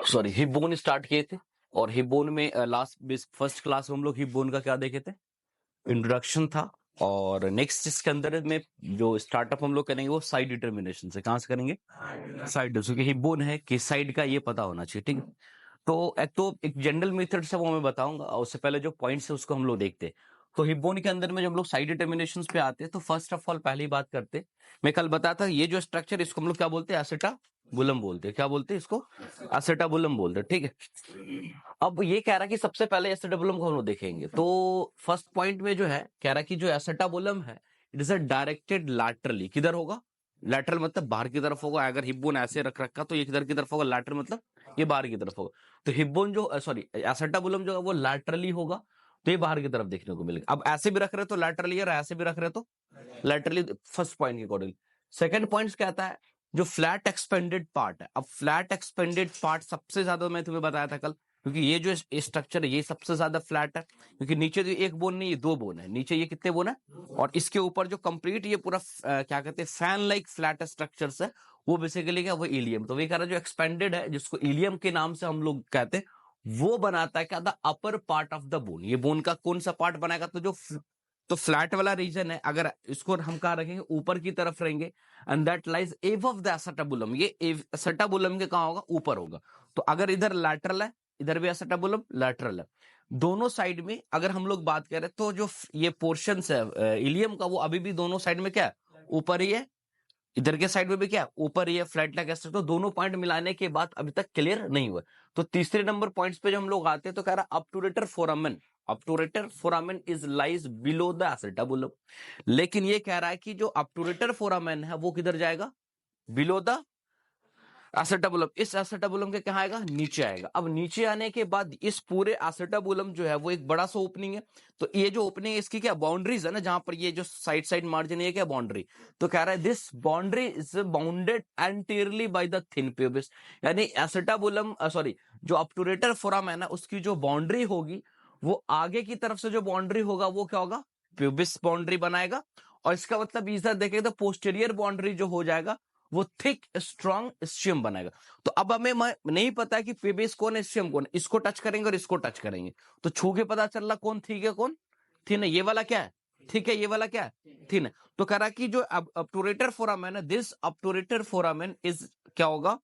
Sorry hip bone start किए थे। और हिप बोन में फर्स्ट क्लास में हम लोग हिप बोन का क्या देखे थे, इंट्रोडक्शन था। और नेक्स्ट इसके अंदर में जो स्टार्टअप हम लोग करेंगे वो साइड डिटर्मिनेशन से। कहां से करेंगे, साइड, क्योंकि हिप बोन है किस साइड का ये पता होना चाहिए, ठीक है। तो एक जनरल मेथड से वो मैं बताऊंगा, और उससे पहले जो पॉइंट्स है उसको हम लोग देखते हैं। तो हिप बोन के अंदर में जब हम लोग साइड डिटर्मिनेशन पे आते हैं तो फर्स्ट ऑफ ऑल पहली बात करते हैं, मैं कल बताया था ये जो स्ट्रक्चर इसको हम लोग क्या बोलते हैं, एसेटाबुलम बोलते हैं। क्या बोलते हैं इसको, एसेटाबुलम बोलते हैं, ठीक है। अब ये कह रहा है कि सबसे पहले एसेटाबुलम को हम लोग देखेंगे। तो फर्स्ट पॉइंट में जो है कह रहा है कि जो एसेटाबुलम है it is a directed laterally. किधर होगा, लैटरल मतलब बाहर की तरफ होगा। अगर हिप बोन ऐसे रख रखा तो ये किधर की तरफ होगा, लैटरल मतलब ये बाहर की तरफ होगा। तो हिप बोन जो सॉरी एसेटाबुलम जो है वो लैटरली होगा, तो ये बाहर की तरफ देखने को मिलेगा। अब ऐसे भी रख रहे तो लैटरली, और ऐसे भी रख रहे तो लैटरली, फर्स्ट पॉइंट के अकॉर्डिंग। सेकंड पॉइंट कहता है जो फ्लैट एक्सपेंडेड पार्ट है। अब फ्लैट एक्सपेंडेड पार्ट सबसे ज्यादा मैं तुम्हें बताया था कल, क्योंकि ये जो स्ट्रक्चर है ये सबसे ज्यादा फ्लैट है, क्योंकि नीचे तो एक बोन नहीं, ये दो बोन है। नीचे ये कितने बोन है, और इसके ऊपर जो कंप्लीट ये पूरा क्या कहते हैं फैन लाइक फ्लैट स्ट्रक्चर्स है, वो बेसिकली क्या, वो इलियम। तो वही कह रहा है जो एक्सपेंडेड है, जिसको इलियम के नाम से हम लोग कहते हैं, वो बनाता है क्या, the upper part of the bone. ये बोन का कौन सा पार्ट बनाएगा, तो फ्लैट वाला रीजन है। अगर इसको हम कहा रखेंगे, ऊपर की तरफ रहेंगे, एंड दैट लाइज एव ऑफ द एसेटाबुलम। ये एसेटाबुलम के कहां होगा, ऊपर होगा। तो अगर इधर लैटरल है, इधर भी एसेटाबुलम लैटरल है, दोनों साइड में अगर हम लोग बात करें तो जो ये पोर्शन है इलियम का, वो अभी भी दोनों साइड में क्या है, ऊपर ही है। इधर के साइड में भी क्या ऊपर ही है, फ्लैट लाइक एस्ट्रक्चर। तो दोनों पॉइंट मिलाने के बाद अभी तक क्लियर नहीं हुआ। तो तीसरे नंबर पॉइंट्स पे जो हम लोग आते हैं तो कह रहा obturator foramen, obturator foramen is lies below the acetabulum. लेकिन ये कह रहा है कि जो अपटूरेटर फोरामेन है वो किधर जाएगा, बिलो द एसेटाबुलम। इस एसेटाबुलम के कहा आएगा, नीचे आएगा। अब नीचे आने के बाद इस पूरे एसेटाबुलम जो है वो एक बड़ा सा ओपनिंग है। तो ये जो ओपनिंग है इसकी क्या बाउंड्रीज है ना, जहां पर ये जो साइड साइड मार्जिन है, ये क्या बाउंड्री। तो कह रहा है this boundary is bounded anteriorly by the thin pubis. यानी एसेटाबुलम सॉरी जो अपटूरेटर फोरामेन है उसकी जो बाउंड्री होगी, वो आगे की तरफ से जो बाउंड्री होगा वो क्या होगा, प्यूबिस बाउंड्री बनाएगा। और इसका मतलब इधर देखें तो पोस्टीरियर बाउंड्री जो हो जाएगा वो थिक स्ट्रॉन्ग स्ट्रियम बनाएगा। तो अब हमें नहीं पता है कि प्यूबिस कौन है, स्ट्रियम कौन है। इसको टच करेंगे और इसको टच करेंगे तो छू के पता चल रहा कौन थिक है कौन थिन है। ये वाला क्या है, ठीक है, ये वाला क्या है, थिन है। तो कह रहा कि जो अपटूरेटर फोरामेन है, दिस अपटूरेटर फोरामेन इज क्या होगा,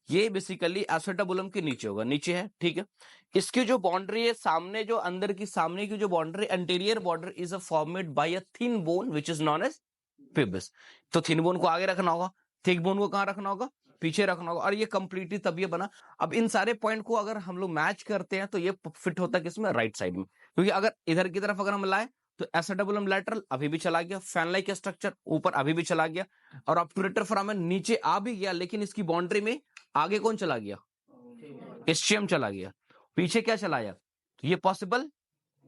ये बेसिकली एसेटाबुलम के नीचे होगा, नीचे है, ठीक है। इसकी जो बाउंड्री है सामने, जो अंदर की सामने की जो boundary, anterior border is formed by a thin bone which is known as pubis. तो थिन बोन को आगे रखना होगा, थिक बोन को कहां रखना होगा, पीछे रखना होगा। और ये कंप्लीटली तब ये बना। अब इन सारे पॉइंट को अगर हम लोग मैच करते हैं तो ये फिट होता है किसमें, राइट साइड में। क्योंकि अगर इधर की तरफ अगर हम लाए तो एसेटाबुलम लैटरल अभी भी चला गया, फैन लाइक स्ट्रक्चर ऊपर अभी भी चला गया, और अपटूरेटर फोरामेन नीचे आ भी गया, लेकिन इसकी बाउंड्री में आगे कौन चला गया, एस्ट्रियम चला गया, पीछे क्या चला गया। तो ये पॉसिबल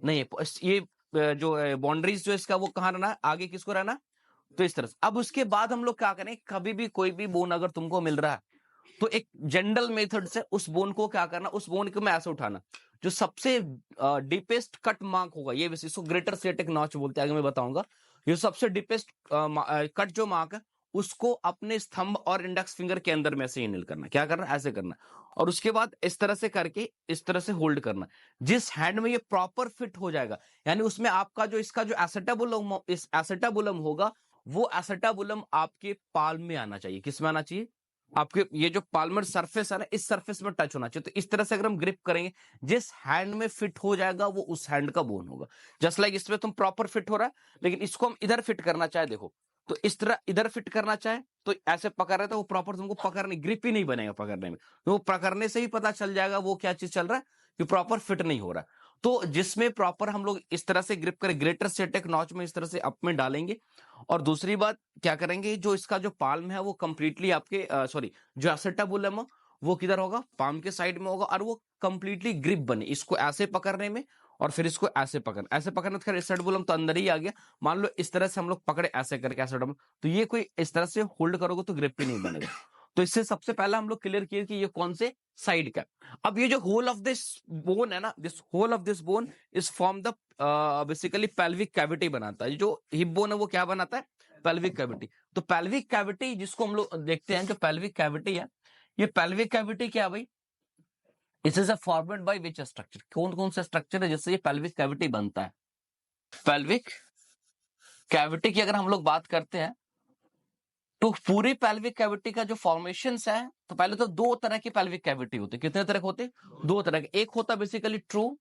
नहीं है। ये जो बाउंड्रीज जो इसका वो कहां रहना है, आगे किसको रहना। तो इस तरह से अब उसके बाद हम लोग क्या करें, कभी भी कोई भी बोन अगर तुमको मिल रहा है तो एक जनरल मेथड से उस बोन को क्या करना, उस बोन को मैं ऐसे उठाना, जो सबसे डीपेस्ट कट मार्क होगा, ये इसको ग्रेटर सेटिक नॉच बोलते हैं, आगे मैं बताऊंगा। ये सबसे डीपेस्ट कट जो मार्क है उसको अपने स्तंभ और इंडेक्स फिंगर के अंदर में से इनल करना। क्या करना, ऐसे करना, और उसके बाद इस तरह से करके इस तरह से होल्ड करना। जिस हैंड में ये प्रॉपर फिट हो जाएगा, यानी उसमें आपका जो इसका जो एसेटाबुलम, इस एसेटाबुलम होगा, वो एसेटाबुलम आपके पाल्म में आना चाहिए। किस में आना चाहिए, आपके ये जो पाल्मर सरफेस है ना, इस सरफेस में टच होना चाहिए। तो इस तरह से अगर हम ग्रिप करेंगे, जिस हैंड में फिट हो जाएगा वो उस हैंड का बोन होगा। जस्ट लाइक इसमें तुम प्रॉपर फिट हो रहा है, लेकिन इसको हम इधर फिट करना चाहे, देखो तो इस तरह इधर फिट करना चाहे तो ऐसे पकड़ रहे, तो वो प्रॉपर तुमको पकड़ने, ग्रिप ही नहीं बनेगा पकड़ने में। तो वो पकड़ने से ही पता चल जाएगा वो क्या चीज चल रहा है, कि प्रॉपर फिट नहीं हो रहा है। तो जिसमें प्रॉपर हम लोग इस तरह से ग्रिप करें, ग्रेटर सेटेक नॉच में इस तरह से अप में डालेंगे। और दूसरी बात क्या करेंगे, जो इसका जो पाल्म है वो कंप्लीटली आपके सॉरी जो एसेटाबुलम है वो किधर होगा, पाम के साइड में होगा, और वो कंप्लीटली ग्रिप बने इसको ऐसे पकड़ने में, और फिर इसको ऐसे पकड़ना। तो एसेटाबुलम तो अंदर ही आ गया। मान लो इस तरह से हम लोग पकड़े ऐसे करके एसेटाबुलम, तो ये कोई इस तरह से होल्ड करोगे तो ग्रिप ही नहीं बनेगा। तो इससे सबसे पहला हम लोग क्लियर किए कि ये कौन से साइड का। अब ये जो होल ऑफ दिस बोन है ना, this whole of this bone is form the basically pelvic cavity बनाता है। जो हिप बोन है वो क्या बनाता है, पेल्विक कैविटी। तो पेल्विक कैविटी जिसको हम लोग देखते हैं, जो पेल्विक कैविटी है, ये पेल्विक कैविटी क्या है भाई, it is a formed by which structure, कौन कौन सा स्ट्रक्चर है जिससे ये पेल्विक कैविटी बनता है? पेल्विक कैविटी की अगर हम लोग बात करते हैं तो पूरी पेल्विक कैविटी का जो फॉर्मेशन है, तो पहले तो दो तरह की पेल्विक कैविटी होती है। कितने तरह के होते हैं? दो तरह के। एक होता बेसिकली ट्रू,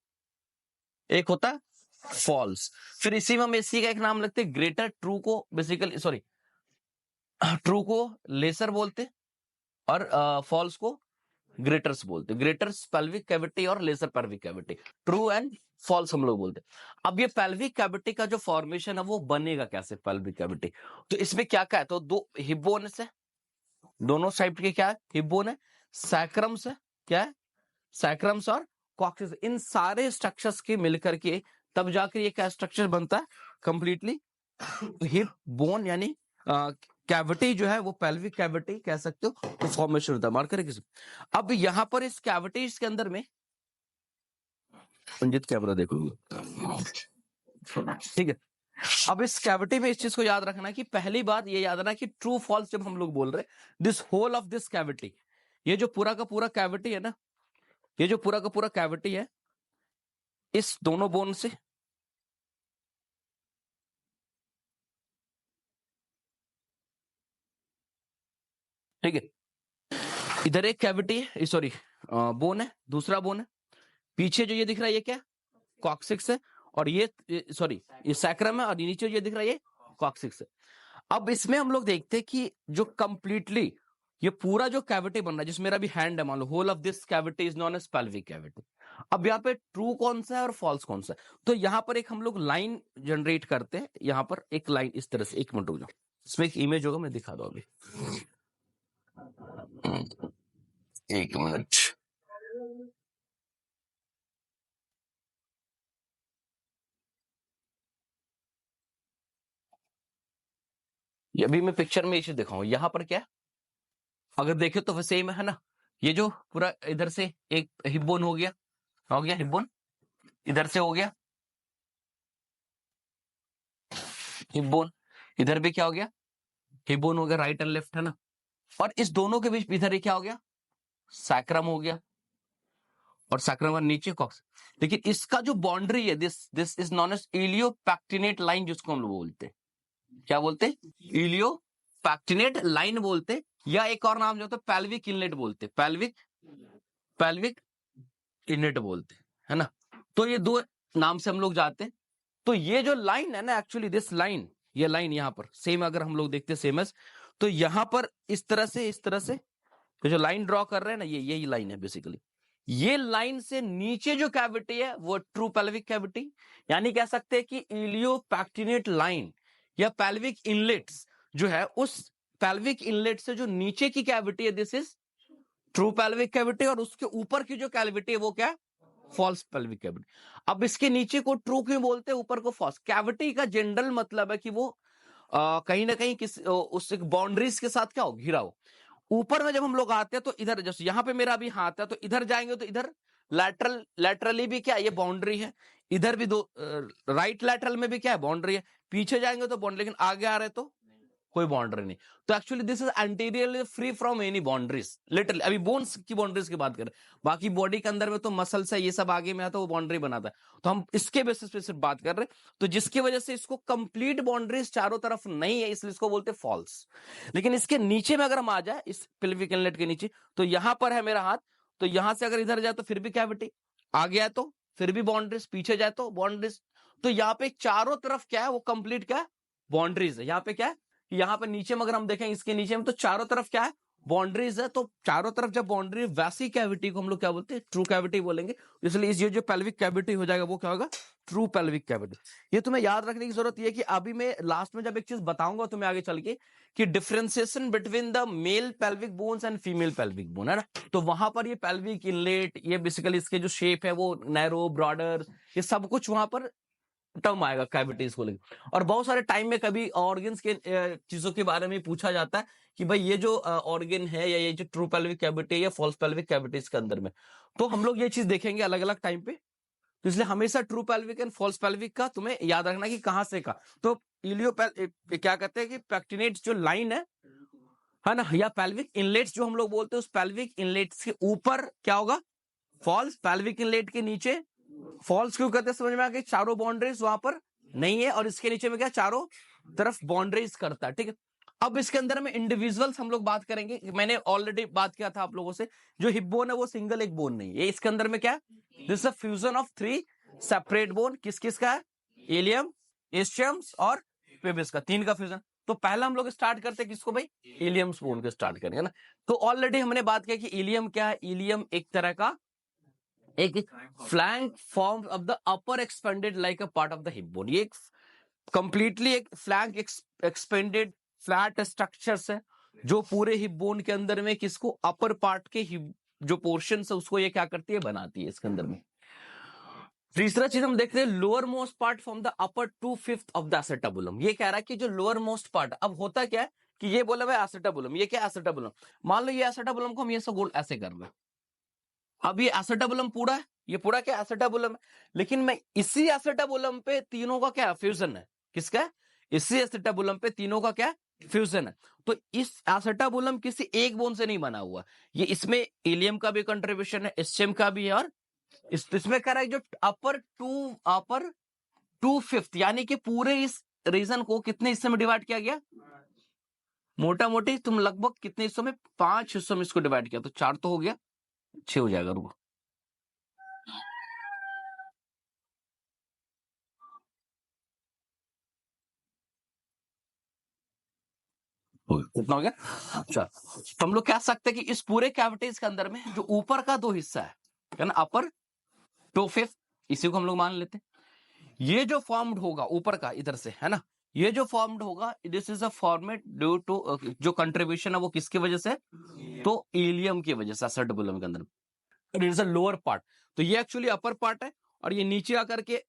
एक होता फॉल्स। फिर इसी में हम इसी का एक नाम लगते हैं ग्रेटर। ट्रू को बेसिकली सॉरी ट्रू को लेसर बोलते और फॉल्स को ग्रेटर्स बोलते। ग्रेटर्स पेल्विक कैविटी और lesser pelvic cavity, true and false हम लोग बोलते। अब ये पेल्विक कैविटी का जो फॉर्मेशन है वो बनेगा कैसे पेल्विक कैविटी? तो इसमें क्या क्या है? तो दो हिप बोन्स है, दोनों साइड के क्या है? हिप बोन है। सैक्रम्स है, क्या है? सैक्रम्स और कॉक्सिस, इन सारे स्ट्रक्चर्स के मिलकर के तब जाकर ये क्या स्ट्रक्चर बनता है? कंप्लीटली हिप बोन यानी कैविटी जो है वो पेल्विक कैविटी कह सकते हो, तो फॉर्मेशन होता है। मार्क करें किसी। अब यहां पर इस कैविटीज के अंदर में पंजित कैमरा देखो, ठीक है। अब इस कैविटी में इस चीज को याद रखना कि पहली बात ये याद रखना कि ट्रू फॉल्स जब हम लोग बोल रहे this whole of this cavity, ये जो पूरा का पूरा कैविटी है ना, ये जो पूरा का पूरा कैविटी है इस दोनों बोन से ठीक है, इधर एक कैविटी है, सॉरी बोन है, दूसरा बोन है। पीछे जो ये दिख रहा है ये क्या? कॉक्सिक्स है। और ये सॉरी ये सैक्रम है, और नीचे ये दिख रहा है ये कॉक्सिक्स है। अब इसमें हम लोग देखते हैं कि जो कंप्लीटली ये पूरा जो कैविटी बन रहा है, जिसमें मेरा भी हैंड है, मान लो whole of this cavity is known as pelvic cavity. अब यहाँ पे ट्रू कौन सा है और फॉल्स कौन सा है? तो यहाँ पर एक हम लोग लाइन जनरेट करते हैं। यहाँ पर एक लाइन इस तरह से, एक मिनट रुक जाओ, इसमें एक इमेज होगा, मैं दिखा दूं अभी, एक मिनट। ये अभी मैं पिक्चर में इसे दिखाऊं। यहाँ पर क्या है, अगर देखे तो सेम है ना, ये जो पूरा इधर से एक हिप बोन हो गया हिप बोन, इधर से हो गया हिप बोन, इधर भी क्या हो गया? हिप बोन हो गया, राइट एंड लेफ्ट है ना। और इस दोनों के बीच इधर क्या हो गया? सैक्रम हो गया, और सैक्रम और नीचे कॉक्स। लेकिन इसका जो बाउंड्री है, this is known as iliopectineal line, जिसको हम लोग बोलते हैं, क्या बोलते हैं? इलियोपैक्टिनेट लाइन बोलते, या एक और नाम जो होता है पेल्विक इनलेट बोलते, पेल्विक इनलेट बोलते, है ना। तो ये दो नाम से हम लोग जाते हैं। तो ये जो लाइन है ना, एक्चुअली दिस लाइन, ये लाइन यहाँ पर सेम अगर हम लोग देखते हैं सेम एज, तो यहां पर इस तरह से तो जो लाइन ड्रॉ कर रहे हैं ना, ये यही लाइन है बेसिकली। ये लाइन से नीचे जो कैविटी है वो ट्रू पेल्विक कैविटी, यानी कह सकते हैं कि इलियोपैक्टिनेट लाइन या पेल्विक इनलेट्स जो है, उस पेल्विक इनलेट से जो नीचे की कैविटी है this is true pelvic cavity, और उसके ऊपर की जो कैविटी है वो क्या? False pelvic cavity. अब इसके नीचे को ट्रू क्यों बोलते हैं, ऊपर को फॉल्स? कैविटी का जनरल मतलब है कि वो कहीं ना कहीं उस बाउंड्रीज के साथ क्या हो, घिरा हो। ऊपर में जब हम लोग आते हैं तो इधर, जैसे यहाँ पे मेरा अभी हाथ है, तो इधर जाएंगे तो इधर लैटरली भी क्या, ये बाउंड्री है। इधर भी दो राइट लैटरल में भी क्या है, बाउंड्री है। पीछे जाएंगे तो बाउंड्री, लेकिन आगे आ रहे तो कोई बाउंड्री नहीं। तो actually this is anteriorly free from any boundaries, literally. अभी बोन्स की बाउंड्रीज की बात करें, बाकी बॉडी के अंदर में तो मसल्स है, ये सब आगे में आता है, वो बाउंड्री बनाता है। तो हम इसके बेसिस पे सिर्फ बात कर रहे हैं, तो जिसकी वजह से इसको कंप्लीट बाउंड्रीज चारों तरफ नहीं है, इसलिए इसको बोलते फॉल्स। लेकिन इसके नीचे में अगर हम आ जाए, इस पेल्विक इनलेट के नीचे, तो यहां पर है मेरा हाथ, तो यहां से अगर इधर जाए तो फिर भी कैविटी, आ गया तो फिर भी बाउंड्रीज, पीछे जाए तो बाउंड्रीज। तो यहाँ पे चारों तरफ क्या है, वो कंप्लीट क्या है, बाउंड्रीज है। यहाँ पे क्या है, यहाँ पे नीचे में अगर हम देखें, इसके नीचे में तो चारों तरफ क्या है, बाउंड्रीज है। तो चारों तरफ जब बाउंड्री, वैसी कैविटी को हम लोग क्या बोलते हैं, ट्रू कैविटी बोलेंगे। इसलिए ये जो पेल्विक कैविटी हो जाएगा वो क्या होगा, ट्रू पेल्विक कैविटी। ये तुम्हें याद रखने की जरूरत है कि अभी मैं लास्ट में जब एक चीज बताऊंगा तुम्हें आगे चल के, कि differentiation between the male pelvic bones and female pelvic bone, है ना। तो वहां पर ये पेल्विक इनलेट, ये बेसिकली इसके जो शेप है वो नैरो, ब्रॉडर, ये सब कुछ वहां पर टर्म आएगा कैविटीज को लेकर। और बहुत सारे टाइम में कभी ऑर्गन्स के चीजों के बारे में पूछा जाता है कि भाई ये जो ऑर्गन है, या ये जो ट्रू पेल्विक कैविटी है या फॉल्स पेल्विक कैविटीज के अंदर में, तो हम लोग ये चीज देखेंगे अलग अलग टाइम पे। तो इसलिए हमेशा true pelvic and false pelvic का तुम्हें याद रखना कि कहां से का। तो क्या कहते हैं कि पैक्टिनेट जो लाइन है ना, या पेल्विक इनलेट्स जो हम लोग बोलते हैं, उस पेल्विक इनलेट्स के ऊपर क्या होगा, फॉल्स पेल्विक इनलेट के नीचे फॉल्स क्यों कहते हैं, समझ में आ गई, चारों बाउंड्रीज वहां पर नहीं है और इसके नीचे में क्या चारों तरफ बाउंड्रीज करता है, ठीक है। अब इसके अंदर में इंडिविजुअल्स हम लोग बात करेंगे, मैंने ऑलरेडी बात किया था आप लोगों से, जो हिप बोन है वो सिंगल एक बोन नहीं है, इसके अंदर में क्या है, this a fusion of 3 separate bone, किस किस का है, इलियम, ischiums और पेबिस का, 3 का फ्यूजन। तो पहला हम लोग स्टार्ट करते हैं किसको भाई, इलियम्स बोन को स्टार्ट करेंगे ना। तो ऑलरेडी हमने बात किया कि इलियम क्या है, इलियम एक तरह का एक flank form of the upper expanded like a part of the hip bone, ये कंप्लीटली एक फ्लैंक एक्सपेंडेड फ्लैट स्ट्रक्चर्स है जो पूरे हिप बोन के अंदर में किसको, अपर पार्ट के हिप जो पोर्शन है उसको ये क्या करती है, बनाती है इसके अंदर में। तीसरा चीज हम देखते हैं lower most part from the upper 2/5 of the acetabulum, ये कह रहा है कि जो लोअर मोस्ट पार्ट, अब होता क्या है कि ये बोला भाई एसेटाबुलम, ये क्या एसेटाबुलम, मान लो ये एसेटाबुलम को हम ये सब गोल ऐसे कर रहे हैं, अब ये एसेटाबुलम पूरा है, ये पूरा क्या एसेटाबुलम है, लेकिन मैं इसी एसेटाबुलम पे तीनों का क्या फ्यूजन है, किसका है, इसी एसेटाबुलम पे तीनों का क्या फ्यूजन है। तो इस एसेटाबुलम किसी एक बोन से नहीं बना हुआ, ये इसमें इलियम का भी कंट्रीब्यूशन है, ischium का भी है, और इसमें कह रहा है जो अपर 2/5 यानी कि पूरे इस रीजन को कितने हिस्से में डिवाइड किया गया, मोटा मोटी तुम लगभग कितने हिस्सों में, 5 हिस्सों में इसको डिवाइड किया, तो 4 तो हो गया, 6 हो जाएगा, रुको कितना हो गया, अच्छा। तो हम लोग कह सकते हैं कि इस पूरे कैविटीज के अंदर में जो ऊपर का 2 हिस्सा है ना, अपर 2/5, इसी को हम लोग मान लेते हैं, ये जो फॉर्म्ड होगा ऊपर का इधर से है ना, ये जो फॉर्म्ड होगा this is a format due to, जो कंट्रीब्यूशन है वो किसकी वजह से, तो इलियम की वजह से एसेटाबुलम के अंदर, it is a lower part, तो ये एक्चुअली अपर पार्ट है, और ये नीचे आकर के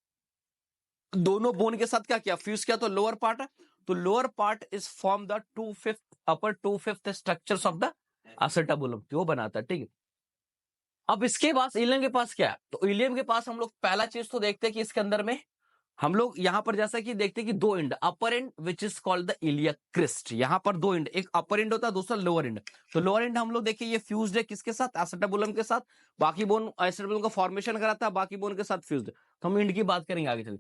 दोनों बोन के साथ क्या किया, फ्यूज किया, तो लोअर पार्ट है, तो lower part is form the 2/5 upper 2/5 structures of the एसेटाबुलम, वो बनाता है, ठीक है। अब इसके पास इलियम के पास क्या है, तो इलियम के पास हम लोग पहला चीज तो देखते हैं कि इसके अंदर में हम लोग यहां पर जैसा कि देखते हैं कि 2 end, upper end which is called the iliac crest, यहां पर 2 एंड, एक अपर एंड होता है, दूसरा लोअर एंड, तो लोअर एंड हम लोग देखिए ये फ्यूज्ड है किसके साथ, एसेटाबुलम के साथ, बाकी बोन एसेटाबुलम का फॉर्मेशन कराता है, बाकी बोन के साथ फ्यूज्ड है, तो हम एंड की बात करेंगे आगे चल।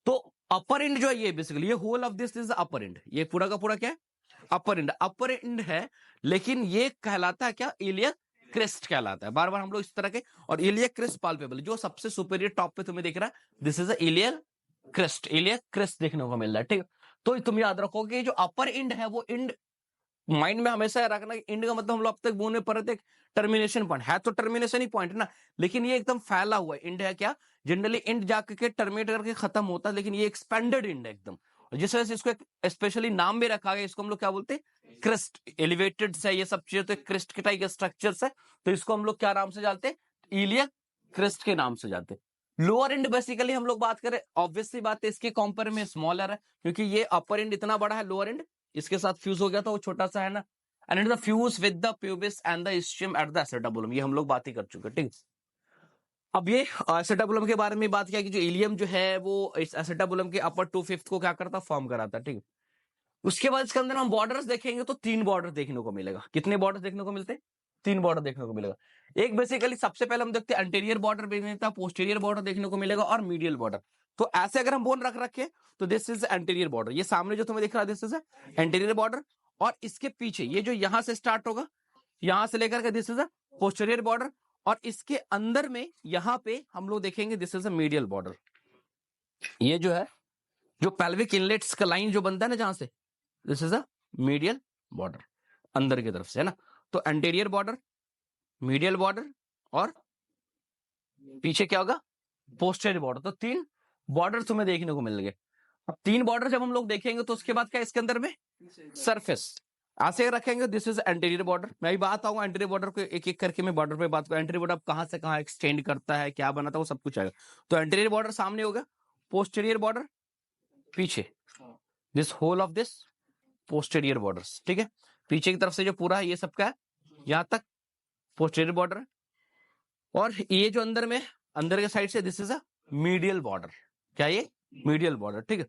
तो अपर एंड जो है ये बेसिकली, ये whole of this is upper end, ये पूरा का पूरा क्या है, अपर एंड है, लेकिन ये कहलाता है क्या, इलियक क्रिस्ट कहलाता है, बार बार हम लोग इस तरह के, और इलियक क्रिस्ट पाल्पेबल जो सबसे सुपीरियर टॉप पे तुम्हें दिख रहा है, this is a iliac crest देखने को मिल रहा है, ठीक है। तो तुम याद रखोगे जो अपर इंड है वो इंड माइंड में हमेशा रखना, इंड का मतलब हम लोग अब तक बोल नहीं पा रहे थे टर्मिनेशन पॉइंट है, तो टर्मिनेशन ही पॉइंट है ना, लेकिन ये एकदम फैला हुआ इंड है, क्या जनरली इंड जाकर के टर्मिनेट करके खत्म होता है, लेकिन ये एक्सपेंडेड इंड है एकदम, जिस वजह से इसको एक स्पेशली नाम भी रखा गया, इसको हम लोग क्या बोलते हैं, क्रिस्ट, एलिवेटेड से ये सब चीजें, तो क्रिस्ट के टाइप के स्ट्रक्चर्स है, तो इसको हम लोग क्या नाम से जानते हैं, इलियक क्रिस्ट के नाम से जानते हैं। लोअर एंड बेसिकली हम लोग बात करें, ऑब्वियसली बात है इसके कंपेयर में स्मॉलर है, क्योंकि ये अपर एंड इतना बड़ा है, लोअर एंड इसके साथ फ्यूज हो गया था, वो छोटा सा है ना, and it the fuse with the pubis and the ischium at the acetabulum, ये हम लोग बात ही कर चुके हैं, ठीक। अब ये एसेटाबुलम के बारे में बात किया कि जो इलियम जो है वो इस एसेटाबुलम के अपर 2/5 को क्या करता, फॉर्म कराता, ठीक है। उसके बाद इसके अंदर हम बॉर्डर्स देखेंगे तो 3 बॉर्डर देखने को मिलेगा, कितने बॉर्डर देखने को मिलते हैं, 3 बॉर्डर देखने को मिलेगा। एक बेसिकली सबसे पहले हम देखते हैं एंटीरियर बॉर्डर मिलता है, पोस्टीरियर बॉर्डर देखने को मिलेगा, और मीडियल बॉर्डर। तो ऐसे अगर हम बोन रख रखे तो दिस इज एंटीरियर बॉर्डर, ये सामने जो तुम्हें दिख रहा है दिस इज एंटीरियर बॉर्डर, और इसके पीछे ये जो यहां से स्टार्ट होगा, यहां से लेकर के दिस इज पोस्टीरियर बॉर्डर, और इसके अंदर में यहां पे हम लोग देखेंगे this is a medial border, ये जो है जो पेल्विक इनलेट्स का लाइन जो बनता है ना जहां से, this is a medial border, अंदर की तरफ से है ना। तो एंटीरियर बॉर्डर, मीडियल बॉर्डर, और पीछे क्या होगा, पोस्टीरियर बॉर्डर, तो 3 बॉर्डर तुम्हें देखने को मिल गए। अब 3 बॉर्डर जब हम लोग देखेंगे तो उसके बाद क्या इसके अंदर में सरफेस ऐसे रखेंगे, दिस इज एंटीरियर बॉर्डर, मैं भी बात आऊंगा एंटीरियर बॉर्डर को एक एक करके, मैं बॉर्डर पे बात करूं, एंटीरियर बॉर्डर कहां से कहां एक्सटेंड करता है, क्या बनाता है, वो सब कुछ आएगा। तो एंटीरियर बॉर्डर सामने होगा, पोस्टीरियर बॉर्डर पीछे, this whole of this posterior borders, ठीक है। पीछे की तरफ से जो पूरा है ये सबका है, यहां तक पोस्टीरियर बॉर्डर है, और ये जो अंदर में अंदर के साइड से this is a medial border, क्या ये मीडियल बॉर्डर, ठीक है।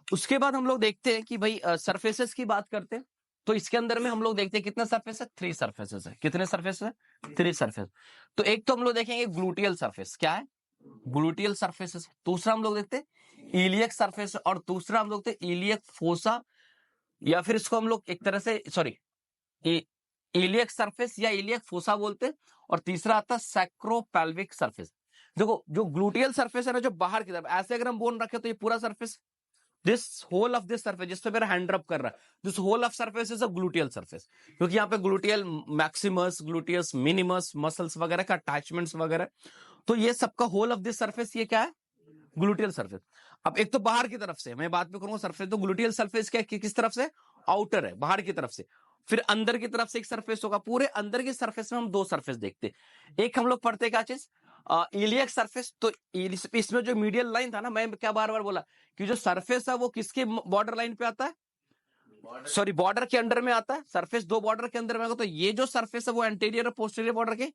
उसके बाद हम लोग देखते हैं कि भाई सरफेसेस की बात करते हैं, तो इसके अंदर में हम लोग देखते हैं कितने सरफेस है, 3 सरफेसेस है। कितने सरफेस है, 3 सरफेस। तो एक तो हम लोग देखेंगे ग्लूटियल सरफेस, क्या है, ग्लूटियल सरफेसेस। दूसरा हम लोग देखते हैं इलियक सरफेस, और दूसरा हम लोग देखते हैं इलियक फोसा, या फिर इसको हम लोग एक तरह से सॉरी इलियक सरफेस या इलियक फोसा बोलते हैं। और तीसरा आता है सैक्रोपेल्विक सरफेस। देखो जो ग्लूटियल सरफेस है ना, जो बाहर की तरफ ऐसे अगर हम बोन रखे तो ये पूरा surface, this whole of this surface, जिस पे मेरा हैंड रब कर रहा है, this whole of surface is a gluteal surface, क्योंकि यहाँ पे gluteal maximus, gluteus minimus, muscles वगैरह का अटैचमेंट्स वगैरह, तो ये सबका होल ऑफ दिस सरफेस ये क्या है, ग्लूटियल सरफेस। अब एक तो बाहर की तरफ से मैं बात पे करूंगा सरफेस, तो ग्लूटियल सरफेस क्या है, किस तरफ से, आउटर है, बाहर की तरफ से। फिर अंदर की तरफ से एक सरफेस होगा। पूरे अंदर की सरफेस में हम 2 सरफेस देखते हैं। एक हम लोग पढ़ते क्या चीज, इलियक सरफेस। तो इसमें जो मीडियल लाइन था ना, मैं क्या बार बार बोला कि जो सरफेस है वो किसके बॉर्डर लाइन पे आता है, सॉरी बॉर्डर के अंडर में आता है। सरफेस 2 बॉर्डर के अंदर में होगा, तो ये जो सरफेस है वो एंटीरियर और पोस्टीरियर बॉर्डर के